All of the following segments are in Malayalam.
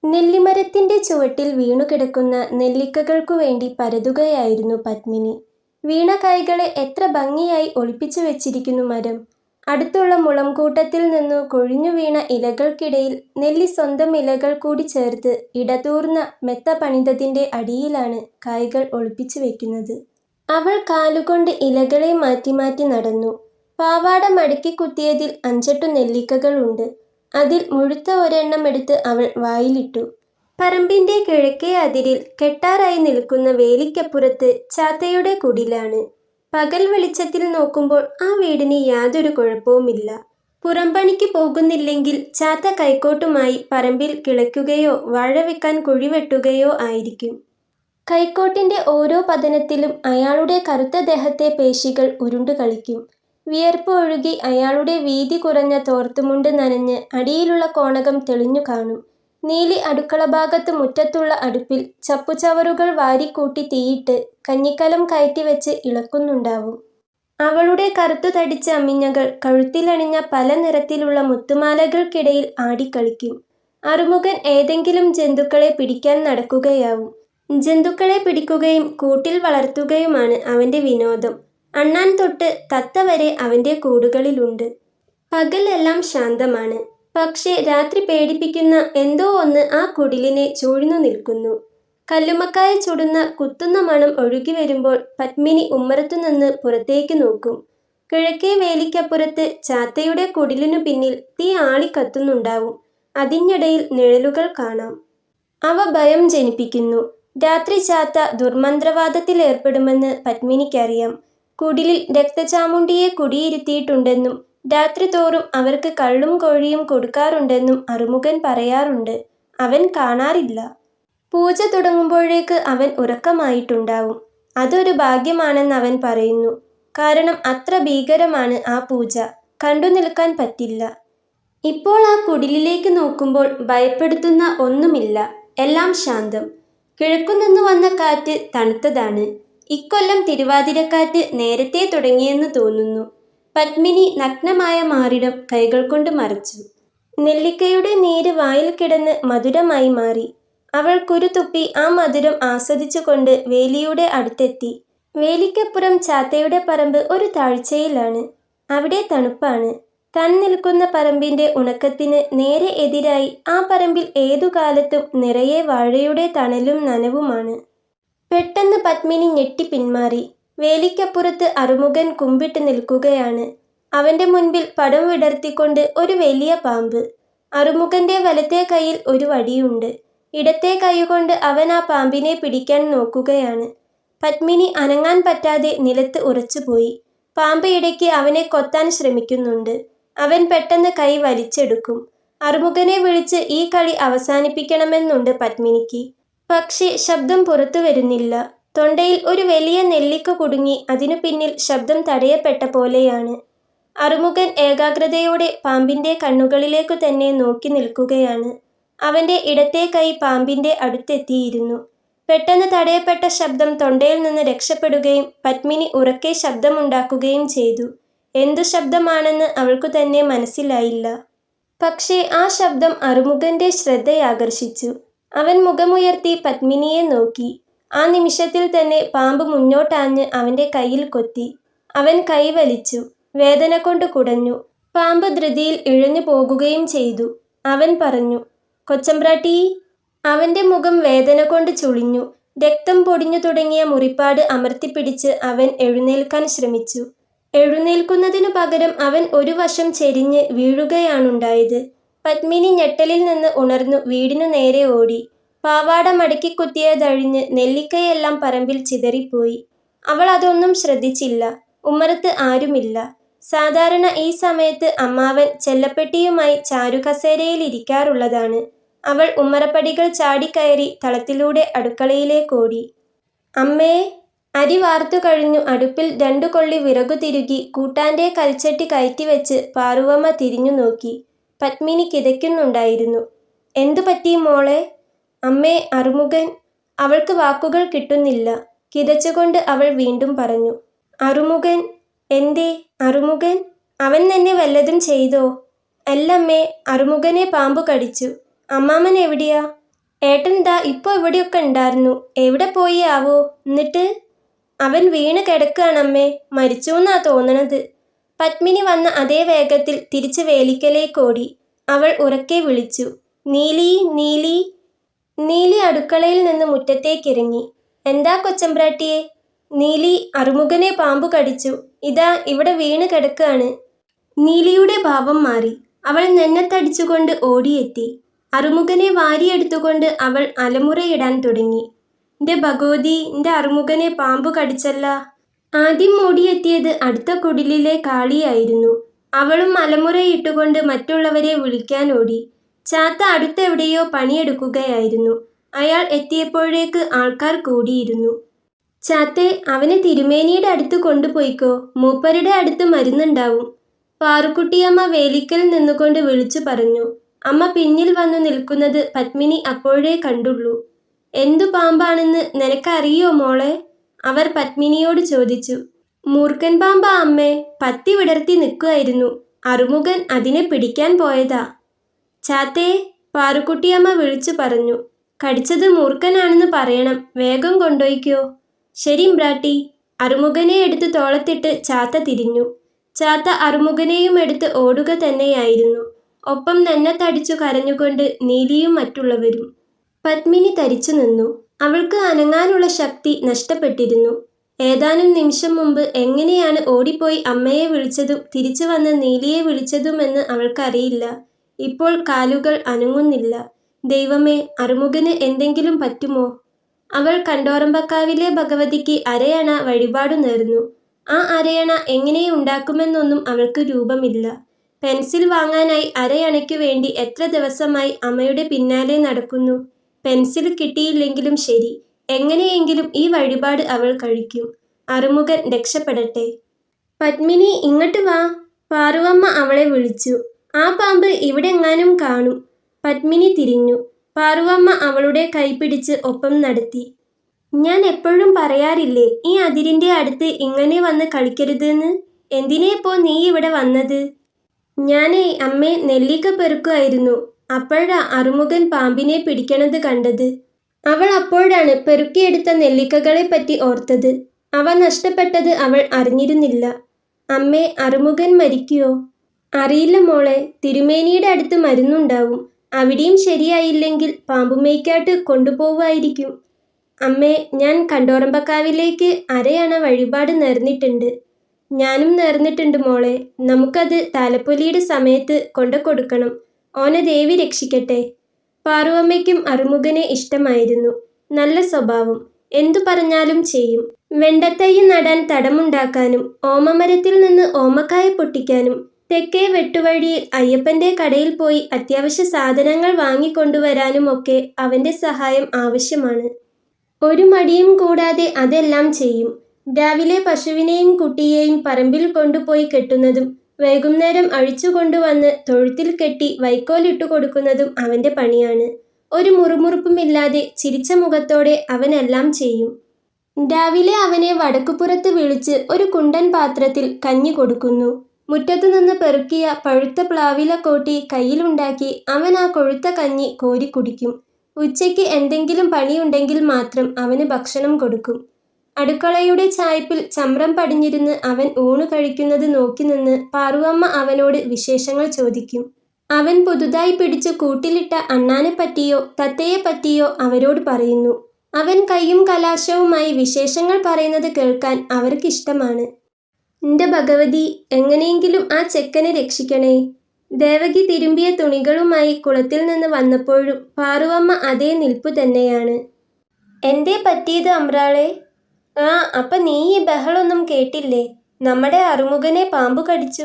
നെല്ലിമരത്തിന്റെ ചുവട്ടിൽ വീണുകിടക്കുന്ന നെല്ലിക്കകൾക്കു വേണ്ടി പരതുകയായിരുന്നു പത്മിനി. വീണ കായ്കളെ എത്ര ഭംഗിയായി ഒളിപ്പിച്ചു വെച്ചിരിക്കുന്നു മരം. അടുത്തുള്ള മുളംകൂട്ടത്തിൽ നിന്നു കൊഴിഞ്ഞു വീണ ഇലകൾക്കിടയിൽ നെല്ലി സ്വന്തം ഇലകൾ കൂടി ചേർത്ത് ഇടതൂർന്ന മെത്ത പണിതതിന്റെ അടിയിലാണ് കായ്കൾ ഒളിപ്പിച്ചു വെക്കുന്നത്. അവൾ കാലുകൊണ്ട് ഇലകളെ മാറ്റി മാറ്റി നടന്നു. പാവാട മടക്കി കുത്തിയതിൽ 5-8 നെല്ലിക്കകൾ ഉണ്ട്. അതിൽ മുഴുത്ത ഒരെണ്ണം എടുത്ത് അവൾ വായിലിട്ടു. പറമ്പിന്റെ കിഴക്കേ അതിരിൽ കെട്ടാറായി നിൽക്കുന്ന വേലിക്കപ്പുറത്ത് ചാത്തയുടെ കുടിലാണ്. പകൽ വെളിച്ചത്തിൽ നോക്കുമ്പോൾ ആ വീടിന് യാതൊരു കുഴപ്പവുമില്ല. പുറംപണിക്ക് പോകുന്നില്ലെങ്കിൽ ചാത്ത കൈക്കോട്ടുമായി പറമ്പിൽ കിളയ്ക്കുകയോ വാഴ വെക്കാൻ കുഴി വെട്ടുകയോ ആയിരിക്കും. കൈക്കോട്ടിന്റെ ഓരോ പതനത്തിലും അയാളുടെ കറുത്ത ദേഹത്തെ പേശികൾ ഉരുണ്ടു കളിക്കും. വിയർപ്പ് ഒഴുകി അയാളുടെ വീതി കുറഞ്ഞ തോർത്തുമുണ്ട് നനഞ്ഞ് അടിയിലുള്ള കോണകം തെളിഞ്ഞു കാണും. നീലി അടുക്കള ഭാഗത്ത് മുറ്റത്തുള്ള അടുപ്പിൽ ചപ്പുചവറുകൾ വാരിക്കൂട്ടി തീയിട്ട് കഞ്ഞിക്കലം കയറ്റിവെച്ച് ഇളക്കുന്നുണ്ടാവും. അവളുടെ കറുത്തു തടിച്ച അമ്മിഞ്ഞകൾ കഴുത്തിലണിഞ്ഞ പല നിറത്തിലുള്ള മുത്തുമാലകൾക്കിടയിൽ ആടിക്കളിക്കും. അറുമുഖൻ ഏതെങ്കിലും ജന്തുക്കളെ പിടിക്കാൻ നടക്കുകയാവും. ജന്തുക്കളെ പിടിക്കുകയും കൂട്ടിൽ വളർത്തുകയുമാണ് അവന്റെ വിനോദം. അണ്ണാൻ തൊട്ട് തത്ത വരെ അവന്റെ കൂടുകളിലുണ്ട്. പകൽ എല്ലാം ശാന്തമാണ്. പക്ഷേ രാത്രി പേടിപ്പിക്കുന്ന എന്തോ ഒന്ന് ആ കുടിലിനെ ചൂഴ്ന്നു നിൽക്കുന്നു. കല്ലുമ്മക്കായ ചുടുന്ന കുത്തുന്ന മണം ഒഴുകി വരുമ്പോൾ പത്മിനി ഉമ്മറത്തുനിന്ന് പുറത്തേക്ക് നോക്കും. കിഴക്കേ വേലിക്കപ്പുറത്ത് ചാത്തയുടെ കുടിലിനു പിന്നിൽ തീ ആളിക്കത്തുന്നുണ്ടാവും. അതിനിടയിൽ നിഴലുകൾ കാണാം. അവ ഭയം ജനിപ്പിക്കുന്നു. രാത്രി ചാത്ത ദുർമന്ത്രവാദത്തിലേർപ്പെടുമെന്ന് പത്മിനിക്കറിയാം. കുടിലിൽ രക്തചാമുണ്ടിയെ കുടിയിരുത്തിയിട്ടുണ്ടെന്നും രാത്രി തോറും അവർക്ക് കള്ളും കോഴിയും കൊടുക്കാറുണ്ടെന്നും അറുമുഖൻ പറയാറുണ്ട്. അവൻ കാണാറില്ല. പൂജ തുടങ്ങുമ്പോഴേക്ക് അവൻ ഉറക്കമായിട്ടുണ്ടാവും. അതൊരു ഭാഗ്യമാണെന്നവൻ പറയുന്നു. കാരണം അത്ര ഭീകരമാണ് ആ പൂജ. കണ്ടു നിൽക്കാൻ പറ്റില്ല. ഇപ്പോൾ ആ കുടിലിലേക്ക് നോക്കുമ്പോൾ ഭയപ്പെടുത്തുന്ന ഒന്നുമില്ല. എല്ലാം ശാന്തം. കിഴക്കുനിന്നു വന്ന കാറ്റ് തണുത്തതാണ്. ഇക്കൊല്ലം തിരുവാതിരക്കാറ്റ് നേരത്തെ തുടങ്ങിയെന്ന് തോന്നുന്നു. പത്മിനി നഗ്നമായ മാറിടം കൈകൾ കൊണ്ട് മറച്ചു. നെല്ലിക്കയുടെ നീര് വായിൽ കിടന്ന് മധുരമായി മാറി. അവൾ കുരു തുപ്പി ആ മധുരം ആസ്വദിച്ചുകൊണ്ട് വേലിയുടെ അടുത്തെത്തി. വേലിക്കപ്പുറം ചാത്തയുടെ പറമ്പ് ഒരു താഴ്ചയിലാണ്. അവിടെ തണുപ്പാണ്. താൻ നിൽക്കുന്ന പറമ്പിന്റെ ഉണക്കത്തിന് നേരെ എതിരായി ആ പറമ്പിൽ ഏതു കാലത്തും നിറയെ വാഴയുടെ തണലും നനവുമാണ്. പെട്ടെന്ന് പത്മിനി ഞെട്ടി പിന്മാറി. വേലിക്കപ്പുറത്ത് അറുമുഖൻ കുമ്പിട്ട് നിൽക്കുകയാണ്. അവന്റെ മുൻപിൽ പടം വിടർത്തിക്കൊണ്ട് ഒരു വലിയ പാമ്പ്. അറുമുഖന്റെ വലത്തെ കൈയിൽ ഒരു വടിയുണ്ട്. ഇടത്തെ കൈകൊണ്ട് അവൻ ആ പാമ്പിനെ പിടിക്കാൻ നോക്കുകയാണ്. പത്മിനി അനങ്ങാൻ പറ്റാതെ നിലത്ത് ഉറച്ചുപോയി. പാമ്പ് ഇടയ്ക്ക് അവനെ കൊത്താൻ ശ്രമിക്കുന്നുണ്ട്. അവൻ പെട്ടെന്ന് കൈ വലിച്ചെടുക്കും. അറുമുഖനെ വിളിച്ച് ഈ കളി അവസാനിപ്പിക്കണമെന്നുണ്ട് പത്മിനിക്ക്. പക്ഷേ ശബ്ദം പുറത്തു വരുന്നില്ല. തൊണ്ടയിൽ ഒരു വലിയ നെല്ലിക്ക കുടുങ്ങി അതിനു പിന്നിൽ ശബ്ദം തടയപ്പെട്ട പോലെയാണ്. അറുമുഖൻ ഏകാഗ്രതയോടെ പാമ്പിന്റെ കണ്ണുകളിലേക്കു തന്നെ നോക്കി നിൽക്കുകയാണ്. അവന്റെ ഇടത്തെ കൈ പാമ്പിന്റെ അടുത്തെത്തിയിരുന്നു. പെട്ടെന്ന് തടയപ്പെട്ട ശബ്ദം തൊണ്ടയിൽ നിന്ന് രക്ഷപ്പെടുകയും പത്മിനി ഉറക്കെ ശബ്ദമുണ്ടാക്കുകയും ചെയ്തു. എന്തു ശബ്ദമാണെന്ന് അവൾക്കു തന്നെ മനസ്സിലായില്ല. പക്ഷേ ആ ശബ്ദം അറുമുഖന്റെ ശ്രദ്ധയാകർഷിച്ചു. അവൻ മുഖമുയർത്തി പത്മിനിയെ നോക്കി. ആ നിമിഷത്തിൽ തന്നെ പാമ്പ് മുന്നോട്ടാഞ്ഞ് അവന്റെ കയ്യിൽ കൊത്തി. അവൻ കൈ വലിച്ചു. വേദന കൊണ്ട് കുടഞ്ഞു. പാമ്പ് ധൃതിയിൽ ഇഴഞ്ഞു പോകുകയും ചെയ്തു. അവൻ പറഞ്ഞു, "കൊച്ചമ്പ്രാട്ടി." അവന്റെ മുഖം വേദന കൊണ്ട് ചുളിഞ്ഞു. രക്തം പൊടിഞ്ഞു തുടങ്ങിയ മുറിപ്പാട് അമർത്തിപ്പിടിച്ച് അവൻ എഴുന്നേൽക്കാൻ ശ്രമിച്ചു. എഴുന്നേൽക്കുന്നതിനു പകരം അവൻ ഒരു വശം ചെരിഞ്ഞ് വീഴുകയാണുണ്ടായത്. പത്മിനി ഞെട്ടലിൽ നിന്ന് ഉണർന്നു വീടിനു നേരെ ഓടി. പാവാട മടക്കി കുത്തിയതഴിഞ്ഞ് നെല്ലിക്കയെല്ലാം പറമ്പിൽ ചിതറിപ്പോയി. അവൾ അതൊന്നും ശ്രദ്ധിച്ചില്ല. ഉമ്മറത്ത് ആരുമില്ല. സാധാരണ ഈ സമയത്ത് അമ്മാവൻ ചെല്ലപ്പെട്ടിയുമായി ചാരുകസേരയിൽ ഇരിക്കാറുള്ളതാണ്. അവൾ ഉമ്മറപ്പടികൾ ചാടിക്കയറി തളത്തിലൂടെ അടുക്കളയിലേക്കോടി. "അമ്മേ." അരി വാർത്തു കഴിഞ്ഞു അടുപ്പിൽ 2 കൊള്ളി വിറകു തിരുകി കൂട്ടാന്റെ കൽച്ചട്ടി കയറ്റിവെച്ച് പാറുവമ്മ തിരിഞ്ഞു നോക്കി. പത്മിനി കിതയ്ക്കുന്നുണ്ടായിരുന്നു. "എന്തു പറ്റി മോളെ?" "അമ്മേ, അറുമുഖൻ." അവൾക്ക് വാക്കുകൾ കിട്ടുന്നില്ല. കിതച്ചുകൊണ്ട് അവൾ വീണ്ടും പറഞ്ഞു, "അറുമുഖൻ." "എന്തേ അറുമുഖൻ? അവൻ നിന്നെ വല്ലതും ചെയ്തോ?" "അല്ലമ്മേ, അറുമുഖനെ പാമ്പു കടിച്ചു." "അമ്മാമൻ എവിടെയാ?" ഏട്ടൻ ദാ ഇപ്പോൾ ഇവിടെയൊക്കെ ഉണ്ടായിരുന്നു. എവിടെ പോയി ആവോ? എന്നിട്ട്? അവൻ വീണ് കിടക്കുകയാണമ്മേ. മരിച്ചൂന്നാ തോന്നണത്. പത്മിനി വന്ന അതേ വേഗത്തിൽ തിരിച്ച് വേലിക്കലേക്കോടി. അവൾ ഉറക്കെ വിളിച്ചു, നീലി, നീലി. നീലി അടുക്കളയിൽ നിന്ന് മുറ്റത്തേക്കിറങ്ങി. എന്താ കൊച്ചമ്പ്രാട്ടിയെ? നീലി, അറുമുഖനെ പാമ്പു കടിച്ചു. ഇതാ ഇവിടെ വീണ് കിടക്കുകയാണ്. നീലിയുടെ ഭാവം മാറി. അവൾ നെഞ്ഞത്തടിച്ചുകൊണ്ട് ഓടിയെത്തി. അറുമുഖനെ വാരിയെടുത്തുകൊണ്ട് അവൾ അലമുറയിടാൻ തുടങ്ങി. ന്റെ ഭഗവതി, ന്റെ അറുമുഖനെ പാമ്പു കടിച്ചല്ല. ആദ്യം ഓടിയെത്തിയത് അടുത്ത കുടിലിലെ കാളിയായിരുന്നു. അവളും അലമുറയിട്ടുകൊണ്ട് മറ്റുള്ളവരെ വിളിക്കാനോടി. ചാത്ത അടുത്തെവിടെയോ പണിയെടുക്കുകയായിരുന്നു. അയാൾ എത്തിയപ്പോഴേക്ക് ആൾക്കാർ കൂടിയിരുന്നു. ചാത്തേ, അവനെ തിരുമേനിയുടെ അടുത്ത് കൊണ്ടുപോയിക്കോ. മൂപ്പരുടെ അടുത്ത് മരുന്നുണ്ടാവും. പാറുക്കുട്ടിയമ്മ വേലിക്കൽ നിന്നുകൊണ്ട് വിളിച്ചു പറഞ്ഞു. അമ്മ പിന്നിൽ വന്നു നിൽക്കുന്നത് പത്മിനി അപ്പോഴേ കണ്ടുള്ളൂ. എന്തു പാമ്പാണെന്ന് നിനക്കറിയോ മോളെ? അവർ പത്മിനിയോട് ചോദിച്ചു. മൂർഖൻ പാമ്പാ അമ്മേ. പത്തി വിടർത്തി നിൽക്കുമായിരുന്നു. അറുമുഖൻ അതിനെ പിടിക്കാൻ പോയതാ. ചാത്തേ, പാറുക്കുട്ടിയമ്മ വിളിച്ചു പറഞ്ഞു. കടിച്ചത് മൂർഖനാണെന്ന് പറയണം. വേഗം കൊണ്ടോയിക്കോ. ശരി മ്പ്രാട്ടി. അറുമുഖനെ എടുത്ത് തോളത്തിട്ട് ചാത്ത തിരിഞ്ഞു. ചാത്ത അറുമുഖനെയും എടുത്ത് ഓടുക തന്നെയായിരുന്നു. ഒപ്പം നെന്നത്തടിച്ചു കരഞ്ഞുകൊണ്ട് നീലിയും മറ്റുള്ളവരും. പത്മിനി തരിച്ചു നിന്നു. അവൾക്ക് അനങ്ങാനുള്ള ശക്തി നഷ്ടപ്പെട്ടിരുന്നു. ഏതാനും നിമിഷം മുമ്പ് എങ്ങനെയാണ് ഓടിപ്പോയി അമ്മയെ വിളിച്ചതും തിരിച്ചു വന്ന് നീലിയെ വിളിച്ചതുമെന്ന് അവൾക്കറിയില്ല. ഇപ്പോൾ കാലുകൾ അനങ്ങുന്നില്ല. ദൈവമേ, അറുമുഖന് എന്തെങ്കിലും പറ്റുമോ? അവൾ കണ്ടോറമ്പക്കാവിലെ ഭഗവതിക്ക് അരയണ വഴിപാടു നേർന്നു. ആ അരയണ എങ്ങനെ ഉണ്ടാക്കുമെന്നൊന്നും അവൾക്ക് രൂപമില്ല. പെൻസിൽ വാങ്ങാനായി അരയണയ്ക്കു വേണ്ടി എത്ര ദിവസമായി അമ്മയുടെ പിന്നാലെ നടക്കുന്നു. പെൻസിൽ കിട്ടിയില്ലെങ്കിലും ശരി, എങ്ങനെയെങ്കിലും ഈ വഴിപാട് അവൾ കഴിക്കും. അറുമുഖൻ രക്ഷപ്പെടട്ടെ. പത്മിനി, ഇങ്ങോട്ട് വാ. പാറുവമ്മ അവളെ വിളിച്ചു. ആ പാമ്പ് ഇവിടെങ്ങാനും കാണും. പത്മിനി തിരിഞ്ഞു. പാറുവമ്മ അവളുടെ കൈ പിടിച്ച് ഒപ്പം നടത്തി. ഞാൻ എപ്പോഴും പറയാറില്ലേ ഈ അതിരിന്റെ അടുത്ത് ഇങ്ങനെ വന്ന് കളിക്കരുതെന്ന്? എന്തിനേപ്പോ നീ ഇവിടെ വന്നത്? ഞാനേ അമ്മേ, നെല്ലിക്ക പെറുക്കുമായിരുന്നു. അപ്പോഴാ അറുമുഖൻ പാമ്പിനെ പിടിക്കണത് കണ്ടത്. അവൾ അപ്പോഴാണ് പെറുക്കിയെടുത്ത നെല്ലിക്കകളെപ്പറ്റി ഓർത്തത്. അവ നഷ്ടപ്പെട്ടത് അവൾ അറിഞ്ഞിരുന്നില്ല. അമ്മേ, അറുമുഖൻ മരിക്കുവോ? അറിയില്ല മോളെ. തിരുമേനിയുടെ അടുത്ത് മരുന്നുണ്ടാവും. അവിടെയും ശരിയായില്ലെങ്കിൽ പാമ്പുമേയ്ക്കാട്ട് കൊണ്ടുപോവായിരിക്കും. അമ്മേ, ഞാൻ കണ്ടോറമ്പക്കാവിലേക്ക് അരയണ വഴിപാട് നേർന്നിട്ടുണ്ട്. ഞാനും നേർന്നിട്ടുണ്ട് മോളെ. നമുക്കത് താലപ്പൊലിയുടെ സമയത്ത് കൊണ്ടുകൊടുക്കണം. ഓനെ ദേവി രക്ഷിക്കട്ടെ. പാറുവമ്മയ്ക്കും അറുമുഖനെ ഇഷ്ടമായിരുന്നു. നല്ല സ്വഭാവം. എന്തു പറഞ്ഞാലും ചെയ്യും. വെണ്ടത്തൈ നടാൻ തടമുണ്ടാക്കാനും ഓമമരത്തിൽ നിന്ന് ഓമക്കായ പൊട്ടിക്കാനും തെക്കേ വെട്ടുവഴിയിൽ അയ്യപ്പന്റെ കടയിൽ പോയി അത്യാവശ്യ സാധനങ്ങൾ വാങ്ങിക്കൊണ്ടുവരാനുമൊക്കെ അവന്റെ സഹായം ആവശ്യമാണ്. ഒരു മടിയും കൂടാതെ അതെല്ലാം ചെയ്യും. രാവിലെ പശുവിനെയും കുട്ടിയെയും പറമ്പിൽ കൊണ്ടുപോയി കെട്ടുന്നതും വൈകുന്നേരം അഴിച്ചുകൊണ്ടുവന്ന് തൊഴുത്തിൽ കെട്ടി വൈക്കോലിട്ടു കൊടുക്കുന്നതും അവന്റെ പണിയാണ്. ഒരു മുറുമുറുപ്പുമില്ലാതെ ചിരിച്ച മുഖത്തോടെ അവനെല്ലാം ചെയ്യും. രാവിലെ അവനെ വടക്കുപുറത്ത് വിളിച്ച് ഒരു കുണ്ടൻ പാത്രത്തിൽ കഞ്ഞി കൊടുക്കുന്നു. മുറ്റത്തുനിന്ന് പെറുക്കിയ പഴുത്ത പ്ലാവില കോട്ടി കയ്യിലുണ്ടാക്കി അവൻ ആ കൊഴുത്ത കഞ്ഞി കോരി കുടിക്കും. ഉച്ചയ്ക്ക് എന്തെങ്കിലും പണിയുണ്ടെങ്കിൽ മാത്രം അവന് ഭക്ഷണം കൊടുക്കും. അടുക്കളയുടെ ചായ്പിൽ ചമ്രം പടിഞ്ഞിരുന്ന് അവൻ ഊണ് കഴിക്കുന്നത് നോക്കി നിന്ന് പാറുവമ്മ അവനോട് വിശേഷങ്ങൾ ചോദിക്കും. അവൻ പുതുതായി പിടിച്ചു കൂട്ടിലിട്ട അണ്ണാനെപ്പറ്റിയോ തത്തയെപ്പറ്റിയോ അവരോട് പറയുന്നു. അവൻ കൈയും കലാശവുമായി വിശേഷങ്ങൾ പറയുന്നത് കേൾക്കാൻ അവർക്കിഷ്ടമാണ്. ന്റെ ഭഗവതി, എങ്ങനെയെങ്കിലും ആ ചെക്കനെ രക്ഷിക്കണേ. ദേവകി തിരുമ്പിയ തുണികളുമായി കുളത്തിൽ നിന്ന് വന്നപ്പോഴും പാറുവമ്മ അതേ നിൽപ്പു തന്നെയാണ്. എന്തേ പറ്റിയത് അമ്രാളെ? ആ, അപ്പൊ നീ ഈ ബഹളൊന്നും കേട്ടില്ലേ? നമ്മുടെ അറുമുഖനെ പാമ്പു കടിച്ചു.